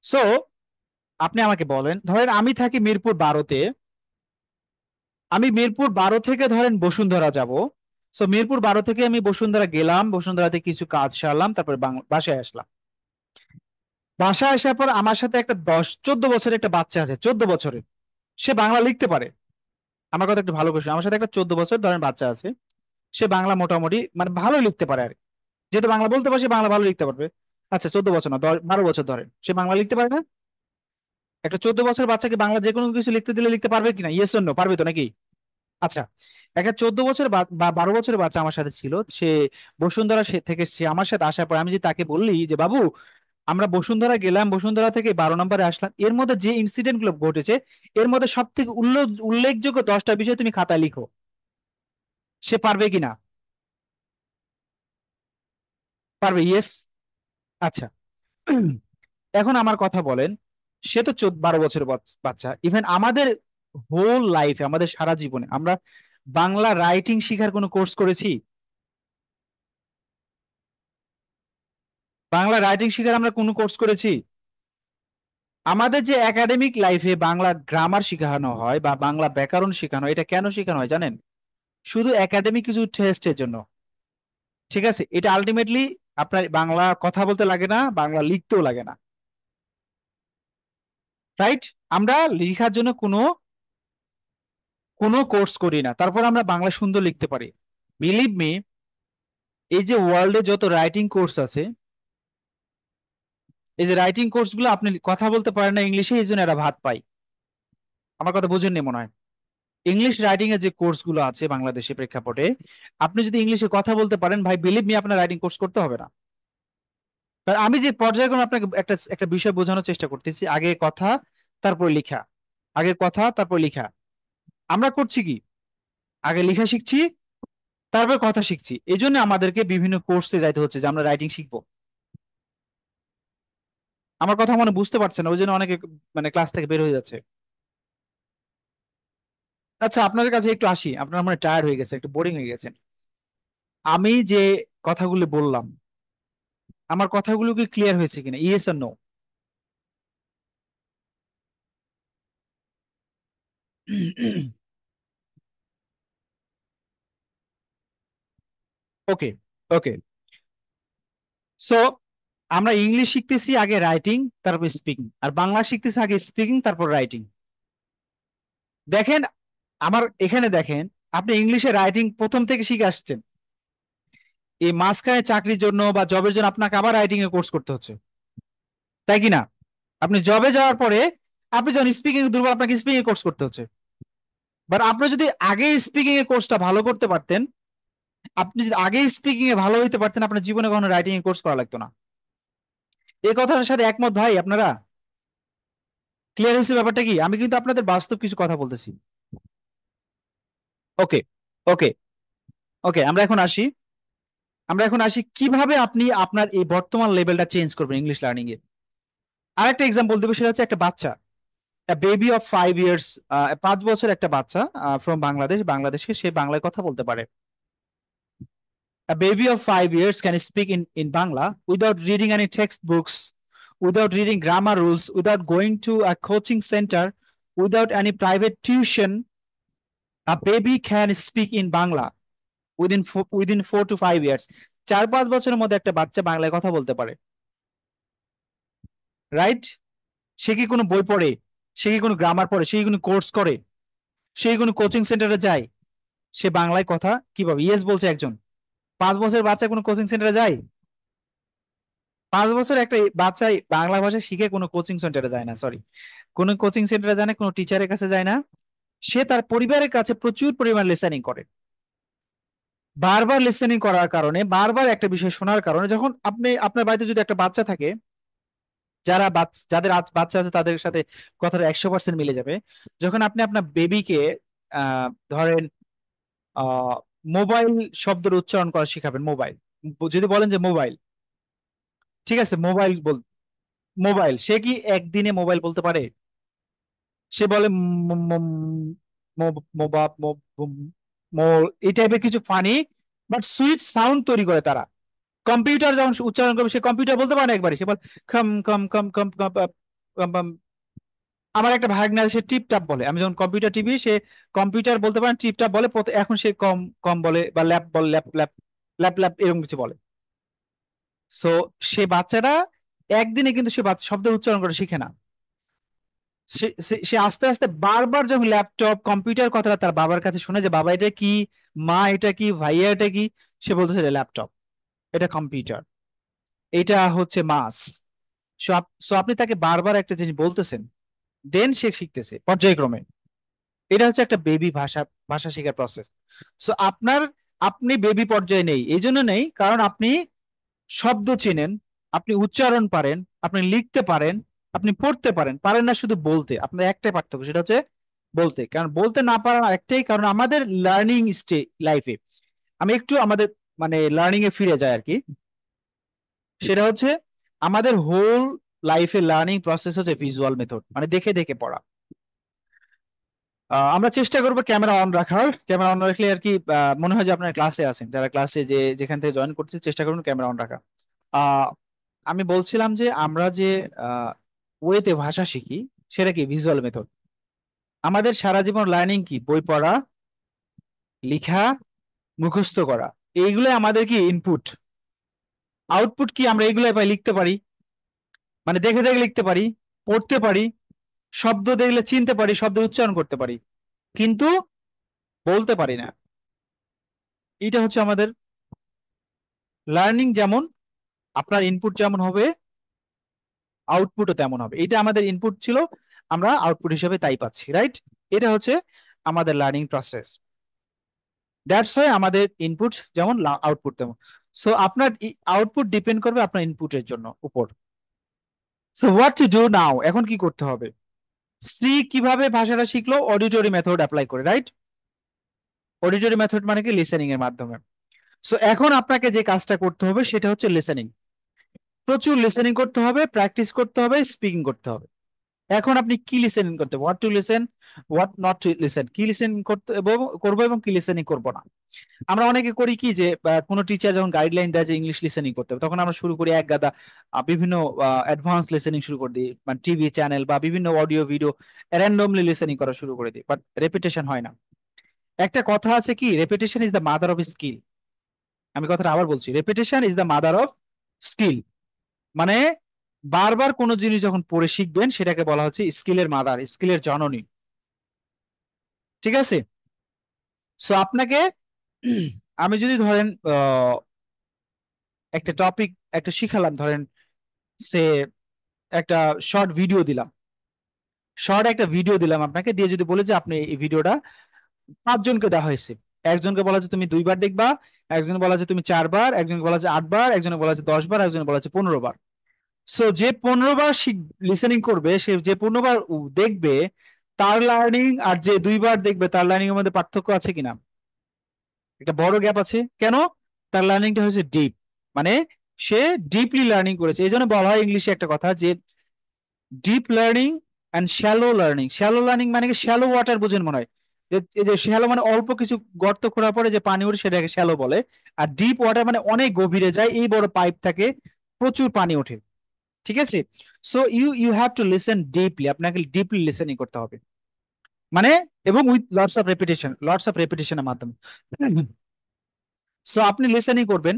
সো আপনি আমাকে বলেন, ধরেন আমি থাকি মিরপুর 12-তে, আমি মিরপুর 12 থেকে ধরেন বসুন্ধরা যাব। সো মিরপুর 12 থেকে আমি বসুন্ধরা গেলাম, বসুন্ধরাতে কিছু কাজ সারলাম, তারপরে বাসায় আসলাম। বাসায় আসার পর আমার সাথে একটা 10-14 বছরের একটা বাচ্চা আছে, 14 বছরের, সে বাংলা লিখতে পারে? আমার কথা একটু ভালো কোশ্চেন, আমার সাথে একটা 14 বছর ধরেন বাচ্চা আছে, সে বাংলা মোটামুটি মানে ভালো লিখতে পারে আর কি। যেহেতু বাংলা বলতে পারে, সে বাংলা ভালো লিখতে পারবে। আচ্ছা, 14 বছর না, 12 বছর ধরেন, সে বাংলা লিখতে পারে না? একটা 14 বছর বাচ্চাকে বাংলা যে কোনো কিছু লিখতে দিলে লিখতে পারবে কিনা, ইয়েস অর নো, পারবে তো নাকি? আচ্ছা, একটা 14 বছর বা 12 বছরের বাচ্চা আমার সাথে ছিল, সে বসুন্ধরা থেকে সে আমার সাথে আসার পর আমি যে তাকে বললি যে বাবু, আমরা বসুন্ধরা গেলাম, বসুন্ধরা থেকে 12 নম্বরে আসলাম, এর মধ্যে যে ইনসিডেন্ট গুলো ঘটেছে, এর মধ্যে সব থেকে উল্লেখযোগ্য 10টা বিষয় তুমি খাতায় লিখো, সে পারবে কিনা? পারবে, ইয়েস। আচ্ছা, এখন আমার কথা বলেন, সে তো 12 বছরের বাচ্চা। ইভেন আমাদের হোল লাইফে, আমাদের সারা জীবনে আমরা বাংলা রাইটিং শিখার কোনো কোর্স করেছি? বাংলা রাইটিং শিখার আমরা কোনো কোর্স করেছি? আমাদের যে একাডেমিক লাইফে বাংলা গ্রামার শেখানো হয় বা বাংলা ব্যাকরণ শেখানো হয়, এটা কেন শেখানো হয় জানেন? শুধু একাডেমিক কিছু টেস্টের জন্য। ঠিক আছে, এটা আলটিমেটলি আপনার বাংলা কথা বলতে লাগে না, বাংলা লিখতেও লাগে না। রাইট? আমরা লেখার জন্য কোনো কোনো কোর্স করি না, তারপর আমরা বাংলা সুন্দর লিখতে পারি। বিলিভ মি, এই যে ওয়ার্ল্ডে যত রাইটিং কোর্স আছে, এই যে রাইটিং কোর্স গুলো, আপনি কথা বলতে পারেন না ইংলিশে, এই জন্য এরা ভাত পায়। আমার কথা বুঝেননি মনে হয়। ইংলিশ রাইটিং এর যে কোর্স গুলো আছে বাংলাদেশে প্রেক্ষাপটে, আপনি যদি ইংলিশে কথা বলতে পারেন, ভাই বিলিভ মি, আপনার রাইটিং কোর্স করতে হবে না। কারণ আমি যে পর্যায়ক্রমে আপনাকে একটা একটা বিষয় বোঝানোর চেষ্টা করতেছি, আগে কথা তারপর লেখা, আগে কথা তারপর লেখা। আমরা করছি কি, আগে লেখা শিখছি তারপর কথা শিখছি। এই জন্য আমাদেরকে বিভিন্ন কোর্সে যাইতে হচ্ছে যে আমরা রাইটিং শিখবো। আমার কথা মনে বুঝতে পারছেন না, ওই জন্য অনেকে মানে ক্লাস থেকে বের হয়ে যাচ্ছে। আচ্ছা, আপনাদের কাছে একটু আসি, আপনার মনে টায়ার্ড হয়ে গেছে, একটু বোরিং হয়ে গেছেন। আমি যে কথাগুলো বললাম, আমার কথাগুলো কি ক্লিয়ার হয়েছে কিনা? ইয়েস আর নো? ওকে, ওকে। সো আমরা ইংলিশ শিখতেছি আগে রাইটিং তারপর স্পিকিং, আর বাংলা শিখতেছি আগে স্পিকিং তারপর রাইটিং। দেখেন, আমার এখানে দেখেন, আপনি ইংলিশে রাইটিং প্রথম থেকে শিখে আসছেন, এই মাঝখানে চাকরির জন্য বা জবের জন্য আপনাকে আবার রাইটিং এর কোর্স করতে হচ্ছে, তাই কি না? আপনি জবে যাওয়ার পরে আপনি যখন স্পিকিং এ দুর্বল, আপনাকে স্পিকিং এর কোর্স করতে হচ্ছে। বাট আপনি যদি আগে স্পিকিং এর কোর্সটা ভালো করতে পারতেন, আপনি যদি আগে স্পিকিং এ ভালো হইতে পারতেন, আপনার জীবনে কখনো রাইটিং এর কোর্স করা লাগতো না। এই কথাটার সাথে একমত ভাই আপনারা? ক্লিয়ার হয়েছে ব্যাপারটা কি? আমি কিন্তু আপনাদের বাস্তব কিছু কথা বলতেছি। ওকে, ওকে, ওকে। আমরা এখন আসি কিভাবে আপনি আপনার এই বর্তমান লেভেলটা চেঞ্জ করবেন ইংলিশ লার্নিং এ। আরেকটা এক্সাম্পল দেবো, সেটা হচ্ছে একটা বাচ্চা, বেবি অফ 5 ইয়ার্স, 5 বছর একটা বাচ্চা ফ্রম বাংলাদেশে সে বাংলায় কথা বলতে পারে। A baby of 5 years can speak in Bangla without reading any textbooks, without reading grammar rules, without going to a coaching center, without any private tuition. A baby can speak in Bangla within 4 to 5 years. 4-5 বছরের মধ্যে একটা বাচ্চা বাংলায় কথা বলতে পারে। Right? সে কি কোনো বই পড়ে? সে কি কোনো গ্রামার পড়ে? সে কি কোনো কোর্স করে? সে কি কোনো কোচিং সেন্টারে যায়? সে বাংলায় কথা কিভাবে? ইয়েস বলছে একজন। 5 বছরের বাচ্চা কোনো কোচিং সেন্টারে যায়? 5 বছর একটা বাচ্চা বাংলা ভাষা শিখে কোনো কোচিং সেন্টারে যায় না, সরি, কোনো কোচিং সেন্টারে যায় না, কোনো টিচারের কাছে যায় না। সে তার পরিবারের কাছে প্রচুর পরিমাণ লিসেনিং করে। বারবার লিসেনিং করার কারণে, বারবার একটা বিষয় শোনার কারণে, যখন আপনি আপনার বাড়িতে যদি একটা বাচ্চা থাকে, যাদের বাচ্চা আছে তাদের সাথে কথাটা 100% মিলে যাবে। যখন আপনি আপনার বেবিকে ধরেন আহ মোবাইল শব্দের উচ্চারণ করা শিখাবেন, মোবাইল যদি বলেন যে মোবাইল, ঠিক আছে, মোবাইল মোবাইল, সে কি একদিনে মোবাইল বলতে পারে? সে বলে এই টাইপের কিছু ফানি বাট সুইট সাউন্ড তৈরি করে তারা। কম্পিউটার যখন উচ্চারণ করবে, সে কম্পিউটার বলতে পারে না একবারে, সে বল খম খম খম খম খম খম, খম। আমার একটা ভাগনা, সে টিপ টাপ বলে। আমি যখন কম্পিউটার টিপি, সে কম্পিউটার বলতে পারে, টিপ টাপ বলে। এখন সে কম কম বলে, বা ল্যাপ বলে, ল্যাপ ল্যাপ ল্যাপ ল্যাপ এরকম কিছু বলে। সো সে বাচ্চারা একদিনে কিন্তু সে শব্দের উচ্চারণ করে শিখে না। সে সে আস্তে আস্তে বারবার যখন ল্যাপটপ কম্পিউটার কথাটা তার বাবার কাছে শুনে, যে বাবা এটা কি, মা এটা কি, ভাইয়া এটা কি, সে বলতেছে এটা ল্যাপটপ, এটা কম্পিউটার, এটা হচ্ছে মাস। সো আপনি তাকে বারবার একটা জিনিস বলতেছেন, দেন সে শিখতেছে পর্যায়ক্রমে। এটা হচ্ছে একটা বেবি ভাষা ভাষা শেখার প্রসেস। সো আপনি বেবি পর্যায়ে নেই, এই জন্য নেই কারণ আপনি শব্দ চেনেন, আপনি উচ্চারণ পারেন, আপনি লিখতে পারেন, আপনি পড়তে পারেন, পারেন না শুধু বলতে। আপনার একটাই পার্থক্য, সেটা হচ্ছে বলতে। কারণ বলতে না পারার একটাই কারণ, আমাদের লার্নিং লাইফে, আমি একটু আমাদের মানে লার্নিং এ ফিরে যাই আর কি। সেটা হচ্ছে আমাদের হোল লাইফে লার্নিং প্রসেস হচ্ছে ভিজুয়াল মেথড, মানে দেখে দেখে পড়া। আমরা চেষ্টা করবো ক্যামেরা অন রাখার। ক্যামেরা অন রাখলে আর কি মনে হয় যে আপনার ক্লাসে আছেন, যারা ক্লাসে যেখান থেকে জয়েন করছে, চেষ্টা করুন ক্যামেরা অন রাখা। আহ আমি বলছিলাম যে আমরা যে ওয়েতে ভাষা শিখি, সেটা কি ভিজুয়াল মেথড। আমাদের সারা জীবন লার্নিং কি, বই পড়া, লেখা, মুখস্থ করা, এইগুলো আমাদের কি ইনপুট। আউটপুট কি, আমরা এইগুলো পাই, লিখতে পারি, মানে দেখে দেখে লিখতে পারি, পড়তে পারি, শব্দ দেখলে চিনতে পারি, শব্দ উচ্চারণ করতে পারি, কিন্তু বলতে পারি না। এটা হচ্ছে আমাদের লার্নিং। যেমন আপনার ইনপুট যেমন হবে, আউটপুটও তেমন হবে। এটা আমাদের ইনপুট ছিল, আমরা আউটপুট হিসেবে তাই পাচ্ছি, রাইট? এটা হচ্ছে আমাদের লার্নিং প্রসেস। দ্যাটস ওয়াই আমাদের ইনপুট যেমন আউটপুট তেমন। সো আপনার আউটপুট ডিপেন্ড করবে আপনার ইনপুটের জন্য উপর। So what to do now, এখন কি করতে হবে? শ্রী কিভাবে ভাষাটা শিখলো? অডিটরি মেথড অ্যাপ্লাই করে, রাইট? অডিটরি মেথড মানে কি? লিসেনিং এর মাধ্যমে। সো এখন আপনাকে যে কাজটা করতে হবে সেটা হচ্ছে লিসেনিং। প্রচুর লিসেনিং করতে হবে, প্র্যাকটিস করতে হবে, স্পিকিং করতে হবে। এখন আপনি কি লিসেনিং করতে হবে, what to listen, what not to listen, কি লিসেন করতে করবো এবং কি লিসেনিং করবো না। আমরা অনেকে করি কি যে কোনো টিচার যখন গাইডলাইন দেয় যে ইংলিশ লিসেনিং করতে হবে, তখন আমরা শুরু করি এক গাদা বিভিন্ন অ্যাডভান্স লিসেনিং শুরু করে দিই, মানে টিভি চ্যানেল বা বিভিন্ন অডিও ভিডিও র্যান্ডমলি লিসেনিং করা শুরু করে দিই, বাট রেপিটেশন হয় না। একটা কথা আছে কি, repetition is the mother of skill. আমি কথাটা আবার বলছি, repetition is the mother of skill. মানে বারবার কোনো জিনিস যখন পড়ে শিখবেন সেটাকে বলা হচ্ছে স্কিলের মাদার, স্কিলের জননী। ঠিক আছে? সো আপনাকে আমি যদি ধরেন একটা টপিক একটা শিখালাম, ধরেন সে একটা শর্ট ভিডিও দিলাম, শর্ট একটা ভিডিও দিলাম আপনাকে, দিয়ে যদি বলে যে আপনি এই ভিডিওটা 5 জনকে দেওয়া হয়েছে, একজনকে বলা যে তুমি 2 বার দেখবা, একজনকে বলা যে তুমি 4 বার, একজনকে বলা যে 8 বার, একজনকে বলা যে 10 বার, একজনকে বলা যে 15 বার। সো যে 15 বার লিসেনিং করবে, সে যে 15 বার দেখবে, তার লার্নিং আর যে 2 বার দেখবে তার লার্নিং এর মধ্যে পার্থক্য আছে কিনা? একটা বড় গ্যাপ আছে। কেন? তার লার্নিংটা হচ্ছে ডিপ, মানে সে ডিপলি লার্নিং করেছে। এই জন্য বলা হয় ইংলিশে একটা কথা যে deep learning and shallow learning. Shallow learning মানে কি? শ্যালো ওয়াটার বুঝেন মনে হয়, এই যে শ্যালো মানে অল্প কিছু গর্ত খোঁড়া পরে যে পানি ওঠে সেটাকে শ্যালো বলে। আর ডিপ ওয়াটার মানে অনেক গভীরে যায়, এই বড় পাইপ থাকে, প্রচুর পানি ওঠে। ঠিক আছে? So you you have to listen deeply, আপনাকে ডিপলি লিসেনিং করতে হবে, মানে এবং উইথ লটস অফ রেপিটেশনের মাধ্যমে। সো আপনি লিসেনিং করবেন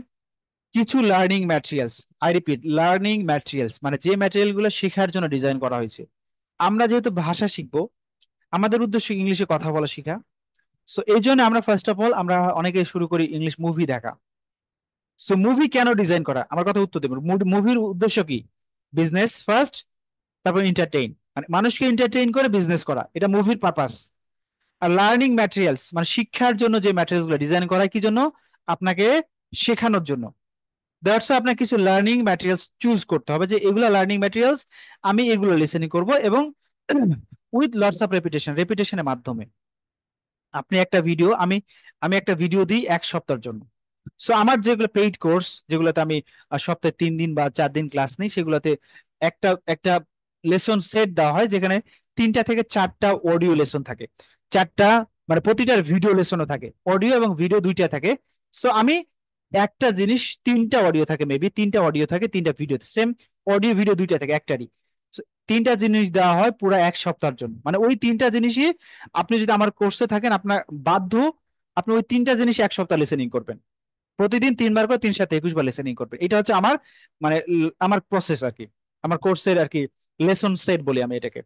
কিছু learning materials. I repeat, learning materials মানে যে ম্যাটেরিয়াল গুলো শেখার জন্য ডিজাইন করা হয়েছে। আমরা যেহেতু ভাষা শিখবো, আমাদের উদ্দেশ্য ইংলিশে কথা বলা শেখা। সো এই জন্য আমরা ফার্স্ট অফ অল আমরা অনেকে শুরু করি ইংলিশ মুভি দেখা। সো মুভি কেন ডিজাইন করা, আমার কথা উত্তর দেবেন। মুভির উদ্দেশ্য কি? বিজনেস ফার্স্ট, তারপর এন্টারটেইন, মানে মানুষকে এন্টারটেইন করে বিজনেস করা, এটা মুভির পারপাস। আর লার্নিং ম্যাটেরিয়ালস মানে শিক্ষার জন্য যে ম্যাটেরিয়ালস গুলো ডিজাইন করা হয় কি জন্য? আপনাকে শেখানোর জন্য। দ্যাটস আপনার কিছু লার্নিং ম্যাটেরিয়ালস চুজ করতে হবে যে এগুলো লার্নিং ম্যাটেরিয়ালস, আমি এগুলো লিসেনিং করব, এবং উইথ লটস অফ রেপিটেশনের মাধ্যমে। আপনি একটা ভিডিও, আমি আমি একটা ভিডিও দিই 1 সপ্তাহের জন্য। সো আমার যেগুলো পেইড কোর্স, যেগুলোতে আমি সপ্তাহে 3 দিন বা 4 দিন ক্লাস নিই, সেগুলোতে একটা একটা লেসন সেট দেওয়া হয়, যেখানে 3টা থেকে 4টা অডিও লেসন থাকে। 4টা মানে প্রতিটার ভিডিও লেসনও থাকে, অডিও এবং ভিডিও 2টা থাকে। সো আমি একটা জিনিস 3টা অডিও থাকে, মেবি 3টা অডিও থাকে, 3টা ভিডিও, সেম অডিও ভিডিও 2টা থাকে একটারই। So, 3টা জিনিস দেওয়া হয় পুরো 1 সপ্তাহের জন্য। মানে ওই 3টা জিনিসই আপনি যদি আমার কোর্সে থাকেন, আপনার বাধ্য আপনি ওই 3টা জিনিস 1 সপ্তাহ লিসেনিং করবেন। প্রতিদিন 3 বার করে 3 7 21 বার লিসেনিং করবেন। এটা হচ্ছে আমার মানে আমার প্রসেস আর কি, আমার কোর্সের আর কি লেসন সেট বলি আমি এটাকে।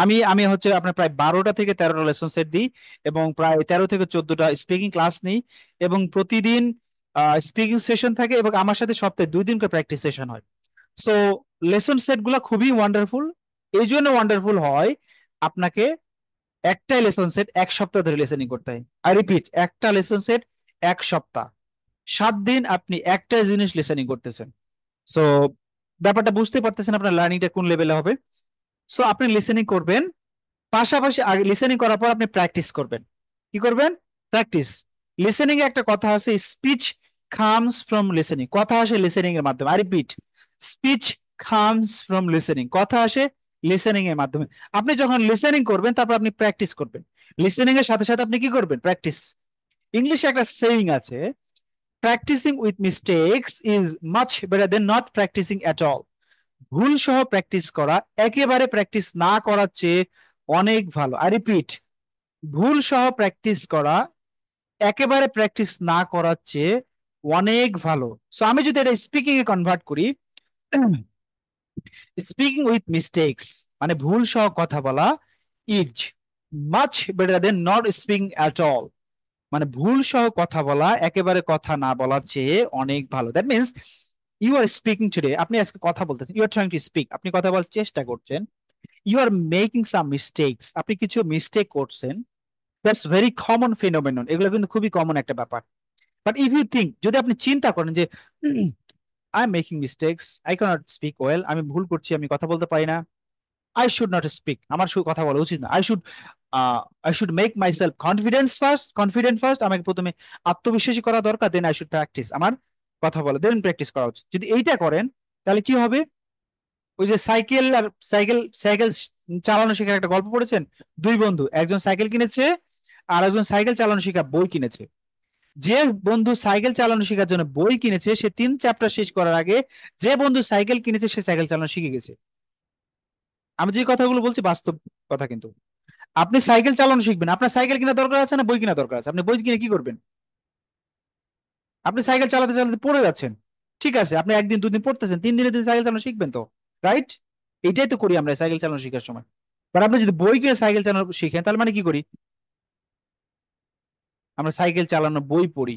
আমি আমি হচ্ছে আপনার প্রায় 12টা থেকে 13টা লেসন সেট দিই, এবং প্রায় 13 থেকে 14টা স্পিকিং ক্লাস নিই, এবং প্রতিদিন স্পিকিং সেশন থাকে, এবং আমার সাথে সপ্তাহে 2 দিন করে প্র্যাকটিস সেশন হয়। সো লেসন সেট গুলা খুবই ওয়ান্ডারফুল। এই জন্য ওয়ান্ডারফুল হয়, আপনাকে একটাই লেসন সেট 1 সপ্তাহ ধরে লিসেনিং করতে হয়। আই রিপিট, একটা লেসন সেট 1 সপ্তাহ, 7 দিন আপনি একটা জিনিস লিসেনিং করতেছেন। সো ব্যাপারটা বুঝতে পারতেছেন আপনার লার্নিংটা কোন লেভেলে হবে। সো আপনি লিসেনিং করবেন, পাশাপাশি আগে লিসেনিং করার পর আপনি প্র্যাকটিস করবেন। কি করবেন? প্র্যাকটিস। লিসেনিং এ একটা কথা আছে, স্পিচ কামস ফ্রম লিসেনিং, কথা আসে লিসেনিং এর মাধ্যমে। I repeat, speech comes from listening, কথা আসে লিসেনিং এর মাধ্যমে। আপনি যখন লিসেনিং করবেন তারপর আপনি প্র্যাকটিস করবেন, লিসেনিং এর সাথে সাথে আপনি কি করবেন? প্র্যাকটিস। ইংলিশে একটা সেইং আছে, practising with mistakes is much better then not practising at all. ভুল সহ প্র্যাকটিস করা একেবারে প্র্যাকটিস না করার চেয়ে অনেক ভালো। আই রিপিট, ভুল সহ প্র্যাকটিস করা একেবারে প্র্যাকটিস না করার চেয়ে অনেক ভালো। সো আমি যদি এটা স্পিকিং এ কনভার্ট করি, স্পিকিং উইথ মিস্টেকস মানে ভুল সহ কথা বলা is much better then not speaking at all. মানে ভুল সহ কথা বলা একেবারে কথা না বলার চেয়ে অনেক ভালো। That means you are speaking today, আপনি আজকে কথা বলতেছেন, you are trying to speak, আপনি কথা বলার চেষ্টা করছেন, you are making some mistakes, আপনি কিছু মিস্টেক করছেন। দ্যাটস ভেরি কমন ফিনোমেনন, এগুলো কিন্তু খুবই কমন একটা ব্যাপার। বাট ইফ ইউ থিঙ্ক, যদি আপনি চিন্তা করেন যে I am making mistakes, I can't speak well, আমি ভুল করছি, আমি কথা বলতে পারি না, আই শুড নট স্পিক, আমার কথা বলা উচিত না, I should make my self confident first, আমাকে প্রথমে আত্মবিশ্বাসী করা দরকার, দেন আই শুড প্র্যাকটিস, আমার কথা বলা দেন প্র্যাকটিস করা উচিত। যদি এইটা করেন তাহলে কি হবে? ওই যে সাইকেল সাইকেল চালানো শেখার একটা গল্প পড়েছেন? দুই বন্ধু, একজন সাইকেল কিনেছে আর একজন সাইকেল চালানো শেখার বই কিনেছে। যে বন্ধু সাইকেল চালানো শেখার জন্য বই কিনেছে সে 3 চ্যাপ্টার শেষ করার আগে যে বন্ধু সাইকেল কিনেছে সে সাইকেল চালানো শিখে গেছে। আমি যে কথাগুলো বলছি বাস্তব কথা কিন্তু। আপনি সাইকেল চালানো শিখবেন, আপনার সাইকেল কেনার দরকার আছে না বই কেনার দরকার আছে? আপনি বই কিনে কি করবেন? আপনি সাইকেল চালাতে চালাতে পড়ে যাচ্ছেন, ঠিক আছে, আপনি একদিন দুদিন পড়তেছেন, 3 দিনের দিন সাইকেল চালানো শিখবেন তো, রাইট? এটাই তো করি আমরা সাইকেল চালানো শেখার সময়। বাট আপনি যদি বই কিনে সাইকেল চালানো শিখেন তাহলে মানে কি করি? আমরা সাইকেল চালানো বই পড়ি।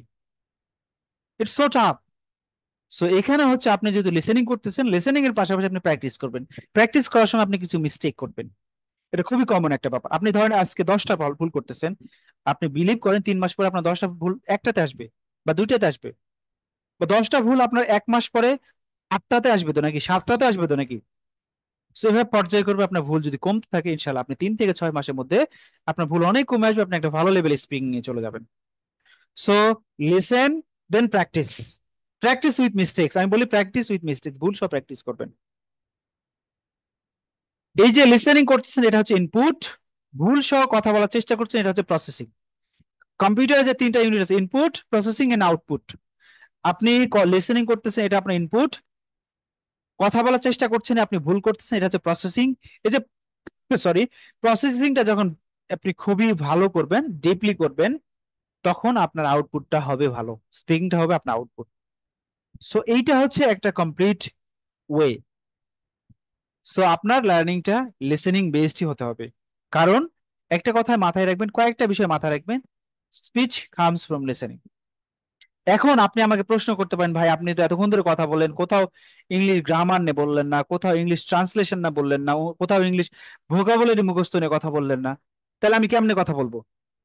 It's so tough. সো এখানে হচ্ছে আপনি যেহেতু লিসেনিং করতেছেন, লিসেনিং এর পাশাপাশি আপনি প্র্যাকটিস করবেন। প্র্যাকটিস করার সময় আপনি কিছু মিস্টেক করবেন, এটা খুবই কমন একটা ব্যাপার। আপনি ধরেন আজকে 10টা ভুল করতেছেন, আপনি বিলিভ করেন 3 মাস পরে আপনার 10টা ভুল একটাতে আসবে বা দুইটাতে আসবে, বা 10টা ভুল আপনার 1 মাস পরে 8টাতে আসবে তো নাকি 7টাতে আসবে তো নাকি। সো এভাবে পর্যায় করবে, আপনার ভুল যদি কমতে থাকে ইনশাল্লাহ আপনি 3 থেকে 6 মাসের মধ্যে আপনার ভুল অনেক কমে আসবে, আপনি একটা ভালো লেভেল স্পিকিং নিয়ে চলে যাবেন। So listen then practice, practice with mistakes, আমি বলি প্র্যাকটিস উইথ মিস্টেক্স, ভুল সব প্র্যাকটিস করবেন। এই যে লিসেনিং করতেছেন এটা হচ্ছে ইনপুট, ভুল সহ কথা বলার চেষ্টা করছেন এটা হচ্ছে প্রসেসিং। কম্পিউটারে যে 3টা ইউনিট আছে, ইনপুট, প্রসেসিং এন্ড আউটপুট। আপনি লিসেনিং করতেছেন এটা আপনার ইনপুট, কথা বলার চেষ্টা করছেন আপনি ভুল করতেছেন এটা হচ্ছে প্রসেসিং। এই যে সরি, প্রসেসিংটা যখন আপনি খুবই ভালো করবেন, ডিপলি করবেন, তখন আপনার আউটপুটটা হবে ভালো, স্পিকিংটা হবে আপনার আউটপুট। সো এইটা হচ্ছে একটা কমপ্লিট ওয়ে। সো আপনার লার্নিংটা লিসেনিং বেসডই হতে হবে। কারণ একটা কথায় মাথায় রাখবেন, কয়েকটা বিষয় মাথায় রাখবেন, স্পিচ কামস ফ্রম লিসেনিং। এখন আপনি আমাকে প্রশ্ন করতে পারেন, ভাই আপনি তো এতক্ষণ ধরে কথা বললেন, কোথাও ইংলিশ গ্রামার নিয়ে বললেন না, কোথাও ইংলিশ ট্রান্সলেশন না বললেন না, কোথাও ইংলিশ ভোকাবুলারি মুখস্থ নিয়ে কথা বললেন না, তাহলে আমি কেমনে কথা বলবো?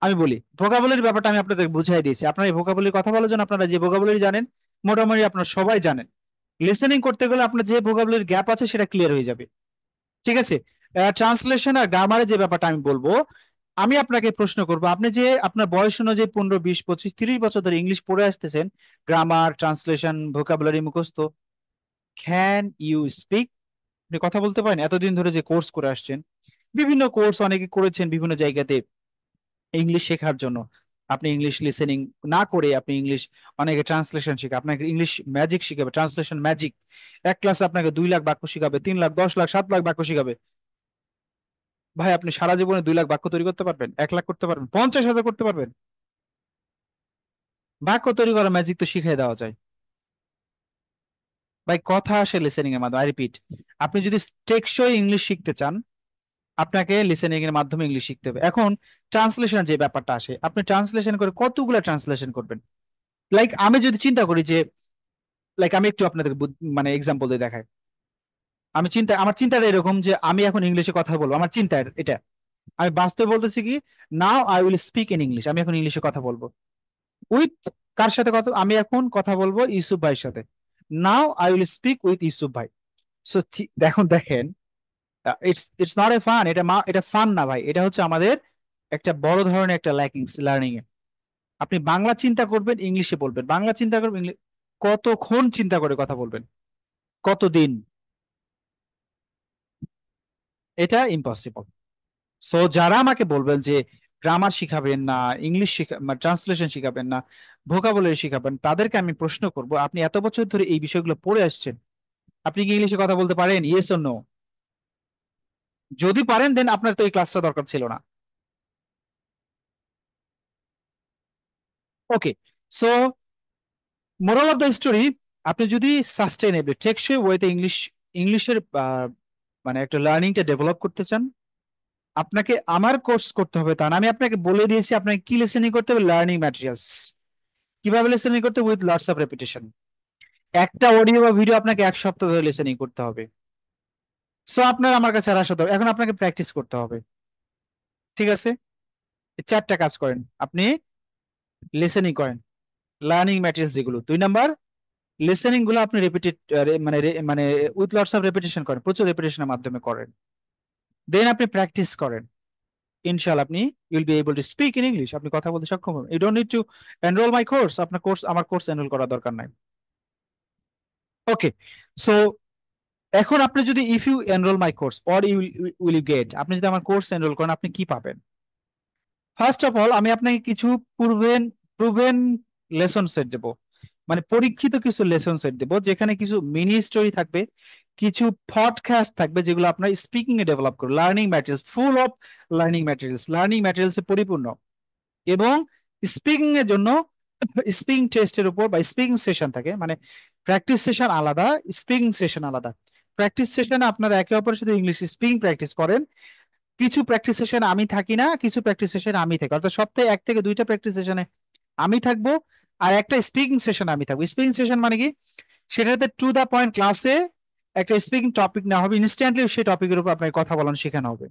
আমি বলি ভোকাবুলারি ব্যাপারটা আমি আপনাদের বুঝাই দিয়েছি। আপনার এই ভোকাবুলারি কথা বলার জন্য আপনারা যে ভোকাবুলারি জানেন মোটামুটি আপনারা সবাই জানেন। লিসেনিং করতে গেলে আপনার যে ভোকাবুলারি গ্যাপ আছে সেটা ক্লিয়ার হয়ে যাবে, ঠিক আছে? ট্রান্সলেশন আর গ্রামারের যে ব্যাপারটা আমি বলবো, আমি আপনাকে প্রশ্ন করবো, আপনি যে আপনার বয়স অনুযায়ী 15, 20, 25, 30 বছর ধরে ইংলিশ পড়ে আসতেছেন, গ্রামার, ট্রান্সলেশন, ভোকাবুলারি মুখস্থ, ক্যান ইউ স্পিক? আপনি কথা বলতে পারেন? এতদিন ধরে যে কোর্স করে আসছেন, বিভিন্ন কোর্স অনেকে করেছেন বিভিন্ন জায়গাতে ইংলিশ শেখার জন্য, আপনি ইংলিশ লিসেনিং না করে আপনি ইংলিশ, অনেকে ট্রান্সলেশন শিখে, আপনাকে ইংলিশ ম্যাজিক শিখাবে, ট্রান্সলেশন ম্যাজিক। এক ক্লাসে আপনাকে 2 লাখ বাক্য শিখাবে, 3 লাখ, 10 লাখ, 7 লাখ বাক্য শিখাবে। ভাই আপনি সারা জীবনে 2 লাখ বাক্য তৈরি করতে পারবেন? 1 লাখ করতে পারবেন? 50,000 করতে পারবেন? বাক্য তৈরি করা ম্যাজিক তো শিখিয়ে দেওয়া যায় ভাই, কথা আসে লিসেনিং এর মাধ্যমে। আই রিপিট, আপনি যদি টেকসই ইংলিশ শিখতে চান আপনাকে লিসেনিং এর মাধ্যমে ইংলিশ শিখতে হবে। এখন ট্রান্সলেশন যে ব্যাপারটা আসে, আপনি ট্রান্সলেশন করে কতগুলো ট্রান্সলেশন করবেন? লাইক আমি যদি চিন্তা করি যে, লাইক আমি একটু আপনাদের মানে এক্সাম্পল দিয়ে দেখাই। আমার চিন্তাটা এরকম যে আমি এখন ইংলিশে কথা বলবো, আমার চিন্তা এটা, আমি বাস্তবে বলতেছি কি, now I will speak in English, আমি এখন ইংলিশে কথা বলবো উইথ, কার সাথে কথা, আমি এখন কথা বলবো ইউসুফ ভাইয়ের সাথে, now I will speak with Yusuf ভাই। সো দেখুন দেখেন, it's it's not a fun, এটা ফান না ভাই, এটা হচ্ছে আমাদের একটা বড় ধরনের একটা ল্যাকিংস লার্নিং এ। আপনি বাংলা চিন্তা করবেন ইংলিশে বলবেন, বাংলা চিন্তা করবেন কতক্ষণ চিন্তা করে কথা বলবেন? কতদিন? এটা ইম্পসিবল। সো যারা আমাকে বলবেন যে গ্রামার শিখাবেন না, ইংলিশ ট্রান্সলেশন শিখাবেন না, ভোকাবুলারি শিখাবেন, তাদেরকে আমি প্রশ্ন করব, আপনি এত বছর ধরে এই বিষয়গুলো পড়ে আসছেন, আপনি কি ইংলিশে কথা বলতে পারেন? Yes or no? যদি পারেন দেন আপনার তো এই ক্লাসটা দরকার ছিল না। Okay, so moral of the story, আপনি যদি সাস্টেনেবল টেকসই ওয়েতে ইংলিশের মানে একটা লার্নিংটা ডেভেলপ করতে চান, আপনাকে আমার কোর্স করতে হবে তা না, আমি আপনাকে বলে দিয়েছি আপনাকে কি লিসেনিং করতে হবে, লার্নিং ম্যাটেরিয়ালস। কিভাবে লিসেনিং করতে, উইথ লটস অফ রেপিটেশন। একটা অডিও বা ভিডিও আপনাকে 1 সপ্তাহ ধরে লিসেনিং করতে হবে। সো আপনার আমার কাছে আর আসা দরকার, এখন আপনাকে প্র্যাকটিস করতে হবে। ঠিক আছে, এই 4টা কাজ করেন আপনি। লিসেনিং করেন, লার্নিং ম্যাটেরিয়ালস যেগুলো। 2 নাম্বার, লিসেনিং গুলো আপনি রিপিটেড, মানে উইথ লটস অফ রেপিটেশন করেন, প্রচুর রেপিটেশনের মাধ্যমে করেন। দেন আপনি প্র্যাকটিস করেন, ইনশাআল্লাহ আপনি you'll be able to speak in English, আপনি কথা বলতে সক্ষম হবেন। You don't need to enroll my course, আপনার কোর্স, আমার কোর্স এনরোল করার দরকার নাই। ওকে, সো এখন আপনি যদি, if you enroll my course, or you will you get, আপনি যদি আমার কোর্স এনরোল করেন আপনি কি পাবেন? ফার্স্ট অফ অল, আমি আপনাকে কিছু প্রুভেন প্রুভেন লেসন সেট দেবো, মানে পরীক্ষিত কিছু লেসন সেট দেবো, যেখানে কিছু মিনি স্টোরি থাকবে, কিছু পডকাস্ট থাকবে, যেগুলো আপনার স্পিকিং এ ডেভেলপ করবে। Learning materials, full of learning materials এ পরিপূর্ণ। এবং স্পিকিং এর জন্য স্পিকিং টেস্টের উপর বা স্পিকিং সেশন থাকে, মানে প্র্যাকটিস সেশন আলাদা, স্পিকিং সেশন আলাদা। প্র্যাকটিস সেশনে আপনারা একে অপরের সাথে ইংলিশ স্পিকিং প্র্যাকটিস করেন। কিছু প্র্যাকটিস সেশনে আমি থাকি না, কিছু প্র্যাকটিস সেশনে আমি থাকি, অর্থাৎ সপ্তাহে 1 থেকে 2টা প্র্যাকটিস সেশনে আমি থাকবো, আর একটা স্পিকিং সেশনে আমি থাকবো। স্পিকিং সেশন মানে কি, সেটাতে টু দা পয়েন্ট ক্লাসে একটা স্পিকিং টপিক নেওয়া হবে, ইনস্ট্যান্টলি সেই টপিকের উপর আপনাকে কথা বলানো শেখানো হবে,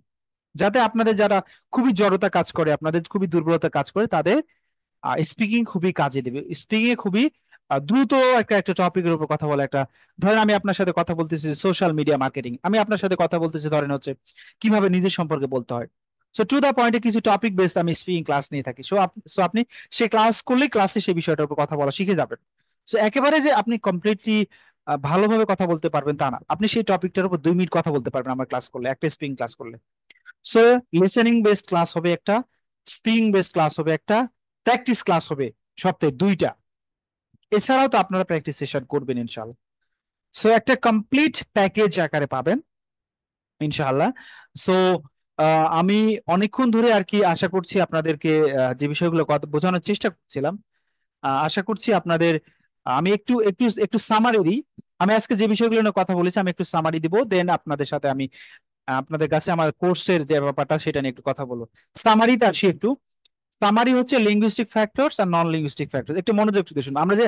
যাতে আপনাদের যারা খুবই জড়তা কাজ করে, আপনাদের খুবই দুর্বলতা কাজ করে, তাদের স্পিকিং খুবই কাজে দেবে। স্পিকিং এ খুবই দ্রুত একটা একটা টপিকের উপর কথা বলা, একটা, ধরেন আমি আপনার সাথে কথা বলতেছি সোশ্যাল মিডিয়া মার্কেটিং, আমি আপনার সাথে কথা বলতেছি ধরেন হচ্ছে কিভাবে নিজের সম্পর্কে বলতে হয়। সো টু দা পয়েন্টে কিছু টপিক বেসড আমি স্পিকিং ক্লাস নিয়ে থাকি। সো আপনি সেই ক্লাস করলে ক্লাসে সেই বিষয়টার উপর কথা বলা শিখে যাবেন। সো একেবারে যে আপনি কমপ্লিটলি ভালোভাবে কথা বলতে পারবেন তা না, আপনি সেই টপিকটার উপর 2 মিনিট কথা বলতে পারবেন আমার ক্লাস করলে, একটা স্পিকিং ক্লাস করলে। সো লিসেনিং বেসড ক্লাস হবে একটা, স্পিকিং বেসড ক্লাস হবে একটা, প্র্যাকটিস ক্লাস হবে সপ্তাহে 2টা। এছাড়াও তো আপনারা প্র্যাকটিস সেশন করবেন ইনশাল্লাহ। সো একটা কমপ্লিট প্যাকেজ আকারে পাবেন ইনশাআল্লাহ। সো আমি অনেকক্ষণ ধরে আর কি আশা করছি আপনাদেরকে যে বিষয়গুলো কথা বোঝানোর চেষ্টা করছিলাম, আশা করছি আপনাদের, আমি একটু একটু একটু সামারি দিই। আমি আজকে যে বিষয়গুলো নিয়ে কথা বলেছি আমি একটু সামারি দিব, দেন আপনাদের সাথে আমি আপনাদের কাছে আমার কোর্সের যে ব্যাপারটা সেটা নিয়ে একটু কথা বলবো। সামারিতে আসি একটু। সামারি হচ্ছে লিঙ্গুইস্টিক ফ্যাক্টরস আর নন লিঙ্গুইস্টিক ফ্যাক্টরস। একটু মনোযোগ দিয়ে শুনুন, আমরা যে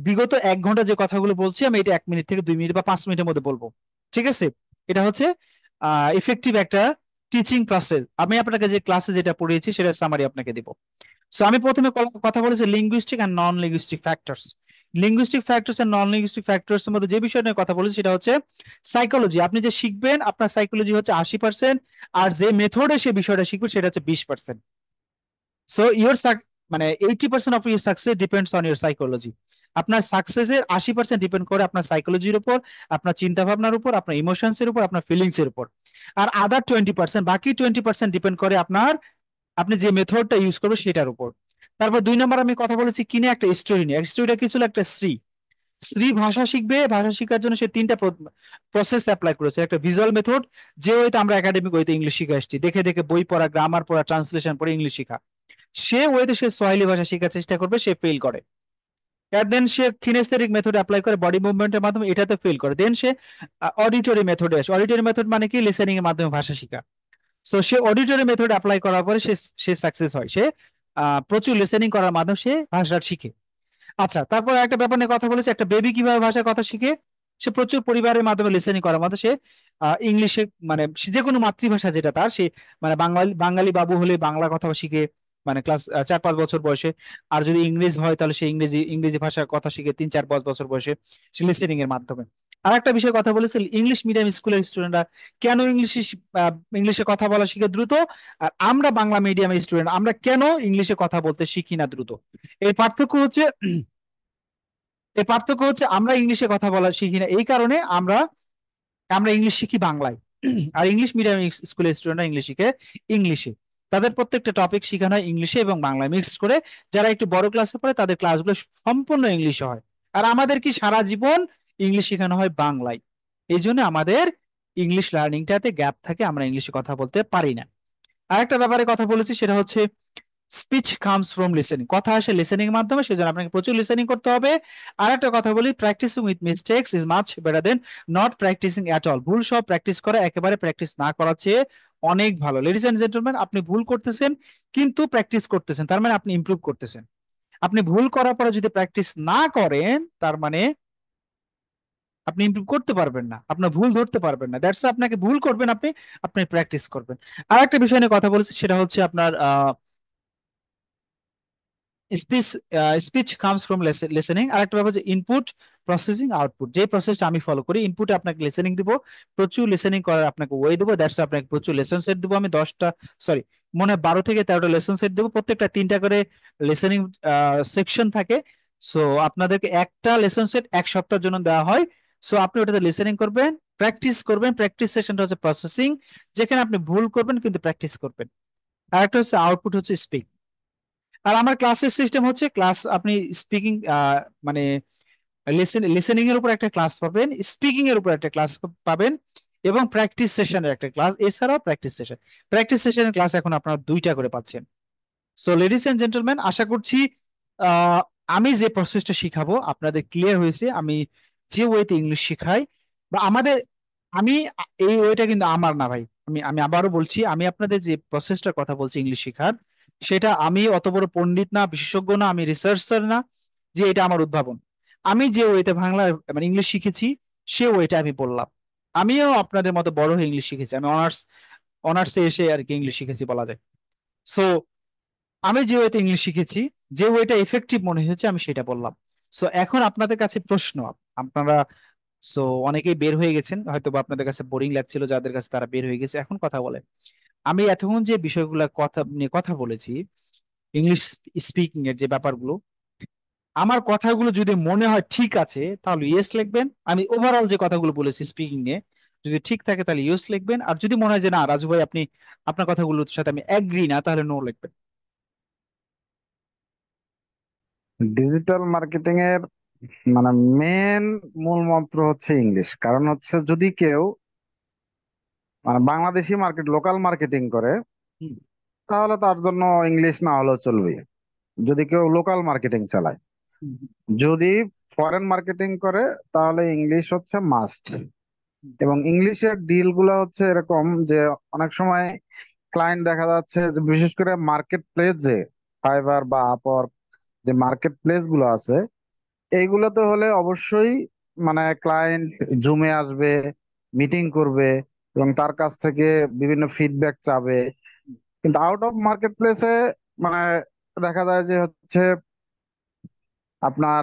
বিগত 1 ঘন্টা যে কথাগুলো বলছি, আমি এটা 1 মিনিট থেকে 2 মিনিট বা 5 মিনিটের মধ্যে বলবো। ঠিক আছে, এটা হচ্ছে ইফেক্টিভ একটা টিচিং প্রসেস। আমি আপনাকে যে ক্লাসে যেটা পড়িয়েছি সেটা সামারি আপনাকে দিব। সো আমি প্রথমে কথা বলেছি লিঙ্গুইস্টিক আর নন লিঙ্গুইস্টিক ফ্যাক্টরস। লিঙ্গুইস্টিক ফ্যাক্টরস আর নন লিঙ্গুইস্টিক ফ্যাক্টরস এর মধ্যে যে বিষয় নিয়ে কথা বলেছি সেটা হচ্ছে সাইকোলজি। আপনি যে শিখবেন আপনার সাইকোলজি হচ্ছে 80%, আর যে মেথডে সে বিষয়টা শিখবেন সেটা হচ্ছে 20%। সো মানে 80% of your success depends on your psychology. আপনার সাকসেসের 80% ডিপেন্ড করে আপনার সাইকোলজির উপর, আপনার চিন্তা ভাবনার উপর, আপনার ইমোশনস এর উপর, আপনার ফিলিংস এর উপর। আর আদার 20%, বাকি 20% ডিপেন্ড করে আপনার, আপনি যে মেথডটা ইউজ করবে সেটার উপর। তারপর 2 নম্বর আমি কথা বলেছি কিনে একটা স্টোরি নিয়ে। স্টোরিটা কি ছিল, একটা স্ত্রী, স্ত্রী ভাষা শিখবে, ভাষা শেখার জন্য সে 3টা প্রসেস অ্যাপ্লাই করেছে। একটা ভিজুয়াল মেথড, যে ওইতে আমরা একাডেমিক ওইতে ইংলিশ শিখে আসছি, দেখে দেখে বই পড়া, গ্রামার পড়া, ট্রান্সলেশন পড়ে ইংলিশ শিখা। সে ওয়েতে সে সোয়াহিলি ভাষা শেখার চেষ্টা করবে, সে ফেল করে। আর দেন সে কিনেস্থেটিক মেথড অ্যাপ্লাই করে বডি মুভমেন্টের মাধ্যমে, এটাতে ফেল করে। দেন সে অডিটরি মেথডে আসে। অডিটরি মেথড মানে কি, লিসেনিং এর মাধ্যমে ভাষা শেখা। সো সে অডিটরি মেথড অ্যাপ্লাই করার পরে সে সে সাকসেস হয়, সে প্রচুর লিসেনিং করার মাধ্যমে সে ভাষা শিখে। আচ্ছা, তারপর একটা ব্যাপার নিয়ে কথা বলেছে, একটা বেবি কিভাবে ভাষার কথা শিখে, সে প্রচুর পরিবারের মাধ্যমে লিসেনিং করার মাধ্যমে সে ইংলিশে, মানে যে কোনো মাতৃভাষা যেটা তার, সে মানে বাঙালি বাঙালি বাবু হলে বাংলা কথা শিখে, মানে ক্লাস 4-5 বছর বয়সে। আর যদি ইংরেজ হয় তাহলে সে ইংরেজি ইংরেজি ভাষার কথা শিখে 3-4-5 বছর বয়সে, সে লিসেনিং এর মাধ্যমে। আর একটা বিষয় কথা বলেছে, ইংলিশ মিডিয়াম স্কুলের স্টুডেন্টরা কেন ইংলিশে কথা বলা শিখে দ্রুত, আর আমরা বাংলা মিডিয়ামের স্টুডেন্ট আমরা কেন ইংলিশে কথা বলতে শিখি না দ্রুত। এর পার্থক্য হচ্ছে আমরা ইংলিশে কথা বলা শিখি না এই কারণে আমরা আমরা ইংলিশ শিখি বাংলায়, আর ইংলিশ মিডিয়াম স্কুলের স্টুডেন্টরা ইংলিশ শিখে ইংলিশে। তাদের প্রত্যেকটা টপিক শেখানো হয় ইংলিশে এবং বাংলায় মিক্সড করে। যারা একটু বড় ক্লাসে পড়ে তাদের ক্লাসগুলো সম্পূর্ণ ইংলিশে হয়। আর আমাদের কি সারা জীবন ইংলিশ শেখানো হয় বাংলায়। এই জন্য আমাদের ইংলিশ লার্নিংটাতে গ্যাপ থাকে, আমরা ইংলিশে কথা বলতে পারি না। আরেকটা ব্যাপারে কথা বলেছি সেটা হচ্ছে স্পিচ কামস ফ্রম লিসেনিং, কথা আসে লিসেনিং এর মাধ্যমে, সেজন্য আপনাকে প্রচুর লিসেনিং করতে হবে। আর একটা কথা বলি, practicing with mistakes is much better then not practising at all. ভুল সব প্র্যাকটিস করা একেবারে প্র্যাকটিস না করার চেয়ে অনেক ভালো। লেডিস এন্ড জেন্টলম্যান, আপনি ভুল করতেছেন কিন্তু প্র্যাকটিস করতেছেন, তার মানে আপনি ইমপ্রুভ করতেছেন। আপনি ভুল করার পরে যদি প্র্যাকটিস না করেন, তার মানে আপনি ইমপ্রুভ করতে পারবেন না, আপনার ভুল ধরতে পারবেন না। দ্যাটস আপনাকে ভুল করবেন আপনি, আপনি প্র্যাকটিস করবেন। আর একটা বিষয় নিয়ে কথা বলেছি, সেটা হচ্ছে আপনার speech, speech comes from listening. আর একটা ব্যাপার যে ইনপুট, প্রসেসিং, আউটপুট। যে প্রসেসটা আমি ফলো করি, ইনপুটে আপনাকে লিসেনিং দিব, প্রচুর লিসেনিং করার আপনাকে ওয়ে দেবো, দ্যাটস আপনাকে প্রচুর লেসন সেট দেবো আমি 10টা, সরি, মনে হয় 12 থেকে 13টা লেসন সেট দেবো, প্রত্যেকটা 3টা করে লিসেনিং সেকশন থাকে। সো আপনাদেরকে একটা লেসন সেট 1 সপ্তাহের জন্য দেওয়া হয়। সো আপনি ওটাতে লিসেনিং করবেন, প্র্যাকটিস করবেন। প্র্যাকটিস সেশনটা হচ্ছে প্রসেসিং, যেখানে আপনি ভুল করবেন কিন্তু প্র্যাকটিস করবেন। আর একটা হচ্ছে আউটপুট, হচ্ছে স্পিক। আর আমার ক্লাসের সিস্টেম হচ্ছে, ক্লাস আপনি স্পিকিং, মানে লিসেনিং এর উপর একটা ক্লাস পাবেন, স্পিকিং এর উপর একটা ক্লাস পাবেন, এবং প্র্যাকটিস সেশনের একটা ক্লাস, এছাড়াও প্র্যাকটিস সেশনের ক্লাস এখন আপনারা 2টা করে পাচ্ছেন। সো লেডিস এন্ড জেন্টলম্যান, আশা করছি আহ, আমি যে প্রসেসটা শিখাবো আপনাদের ক্লিয়ার হয়েছে। আমি যে ওয়েতে ইংলিশ শিখাই বা আমাদের, আমি এই ওয়েটা কিন্তু আমার না ভাই, আমি আমি আবারও বলছি, আমি আপনাদের যে প্রসেসটার কথা বলছি ইংলিশ শেখার, সেটা আমি অত বড় পণ্ডিত না, বিশেষজ্ঞ না, আমি রিসার্চার না যে এটা আমার উদ্ভাবন। আমি যে ওয়েতে বাংলা মানে ইংলিশ শিখেছি, সে ওয়েটা আমি বললাম। আমিও আপনাদের মতো বড় হয়ে ইংলিশ শিখেছি, আমি অনার্সে এসে আর কি ইংলিশ শিখেছি বলা যায়। সো আমি যে ওয়েতে ইংলিশ শিখেছি, যে ওয়েটা এফেক্টিভ মনে হয়েছে, আমি সেটা বললাম। সো এখন আপনাদের কাছে প্রশ্ন, আপনারা সো অনেকেই বের হয়ে গেছেন, হয়তো বা আপনাদের কাছে বোরিং লাগছিল, যাদের কাছে তারা বের হয়ে গেছে, এখন কথা বলে। আমি এতক্ষণ যে বিষয়গুলো কথা নিয়ে কথা বলেছি, ইংলিশ স্পিকিং এর যে ব্যাপারগুলো, আমার কথাগুলো যদি মনে হয় ঠিক আছে তাহলে ইয়েস লিখবেন। আমি ওভারঅল যে কথাগুলো বলেছি স্পিকিং নিয়ে যদি ঠিক থাকে তাহলে ইয়েস লিখবেন, আর যদি মনে হয় যে না রাজু ভাই আপনি, আপনার কথাগুলোর সাথে আমি এগ্রি না, তাহলে নো লিখবেন। ডিজিটাল মার্কেটিং এর মানে মেন মূল মন্ত্র হচ্ছে ইংলিশ। কারণ হচ্ছে যদি কেউ মানে বাংলাদেশি মার্কেট লোকাল মার্কেটিং করে, হুম, তাহলে তার জন্য ইংলিশ না হলেও চলবে, যদি কেউ লোকাল মার্কেটিং চালায়। হুম, যদি ফরেন মার্কেটিং করে, তাহলে ইংলিশ হচ্ছে মাস্ট। হুম, এবং ইংলিশের ডিল গুলো হচ্ছে এরকম যে অনেক সময় ক্লায়েন্ট দেখা যাচ্ছে যে বিশেষ করে মার্কেট প্লেস, যে ফাইবার বা আপওয়ার্ক, যে মার্কেট প্লেস গুলো আছে, এইগুলোতে হলে অবশ্যই মানে ক্লায়েন্ট জুমে আসবে, মিটিং করবে এবং তার কাছ থেকে বিভিন্ন ফিডব্যাক চাবে। কিন্তু আউট অফ মার্কেট প্লেসে মানে দেখা যায় যে হচ্ছে আপনার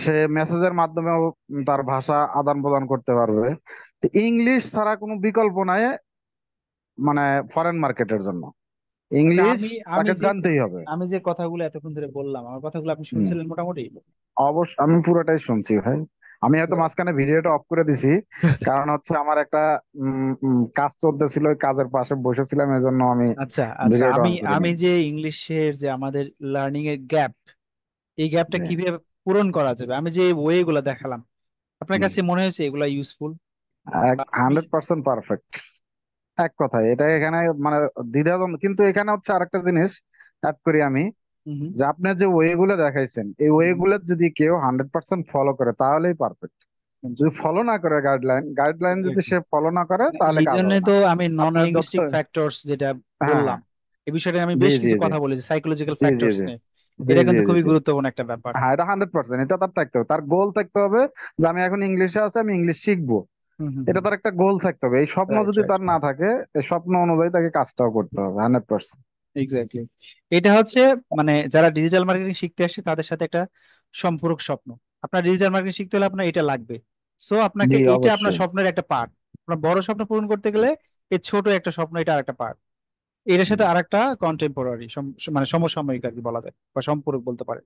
সে মেসেজের মাধ্যমেও তার ভাষা আদান প্রদান করতে পারবে। তো ইংলিশ ছাড়া কোনো বিকল্প নাই মানে ফরেন মার্কেটের জন্য। আচ্ছা, ইংলিশ আমি আমি তাকে যে জানতেই হবে। আমি যে কথাগুলো এতক্ষণ ধরে বললাম, আমার কথাগুলো আপনি হুম। শুনছিলেন মোটামুটি? অবশ্য আমি পুরোটাই শুনছি ভাই। আমি হয়তো So- মাঝখানে ভিডিওটা অফ করে দিছি, কারণ হচ্ছে আমার একটা কাজ চলতেছিল, ওই কাজের পাশে বসেছিলাম, এজন্য আমি আচ্ছা আচ্ছা, ভিডিওটা আমি অন করিনি। আমি যে ইংলিশের যে আমাদের লার্নিং এর গ্যাপ, এই গ্যাপটা জি। কিভাবে পূরণ করা যাবে, আমি যে ওয়ে গুলা দেখালাম, আপনার হুম। কাছে মনে হয়েছে এগুলা ইউজফুল? 100% পারফেক্ট। এক কথায় এটা এখানে মানে দ্বিধাদ্বন্দ্ব, কিন্তু এখানে হচ্ছে আরেকটা জিনিস অ্যাড করি আমি, যে আপনি যে ওয়ে গুলো দেখাইছেন, এই ওয়ে গুলো যদি কেউ 100% ফলো করে তাহলেই পারফেক্ট। যদি ফলো না করে গাইডলাইন গাইডলাইন যদি এক্স্যাক্টলি, সে ফলো না করে, তাহলে এই কাজ জন্য হবে না। তো আমি নন আপনার যত লিঙ্গুইস্টিক ফ্যাক্টরস যেটা হ্যাঁ, বললাম, হ্যাঁ, এই বিষয়টা আমি জি বেশ জি কিছু জি কথা বলেছি, সাইকোলজিক্যাল জি জি ফ্যাক্টরস জি নিয়ে। জি এটা জি কিন্তু জি খুবই জি গুরুত্বপূর্ণ একটা ব্যাপার। হ্যাঁ, এটা 100%, এটা তার থাকতে হবে, তার গোল থাকতে হবে যে আমি এখন ইংলিশে আছে, আমি ইংলিশ শিখবো। হুম, হুম, এটা হুম। তার একটা গোল থাকতে হবে। এই স্বপ্ন রাইট, যদি রাইট। তার না থাকে, এই স্বপ্ন অনুযায়ী তাকে কাজটাও করতে হবে 100%। এক্স্যাক্টলি, এটা হচ্ছে মানে যারা ডিজিটাল মার্কেটিং শিখতে আসে তাদের সাথে একটা সম্পূরক স্বপ্ন। আপনার ডিজিটাল মার্কেটিং শিখতে হলে আপনার এটা লাগবে। সো আপনাকে জি এইটা আপনার অবশ্যই। স্বপ্নের একটা পার্ট। আপনার বড় স্বপ্ন পূরণ করতে গেলে এই ছোট একটা স্বপ্ন, এটা আরেকটা পার্ট। এটার সাথে আরেকটা কন্টেম্পোরারি, মানে সমসাময়িক আর কি বলা যায়, বা সম্পূরক বলতে পারে।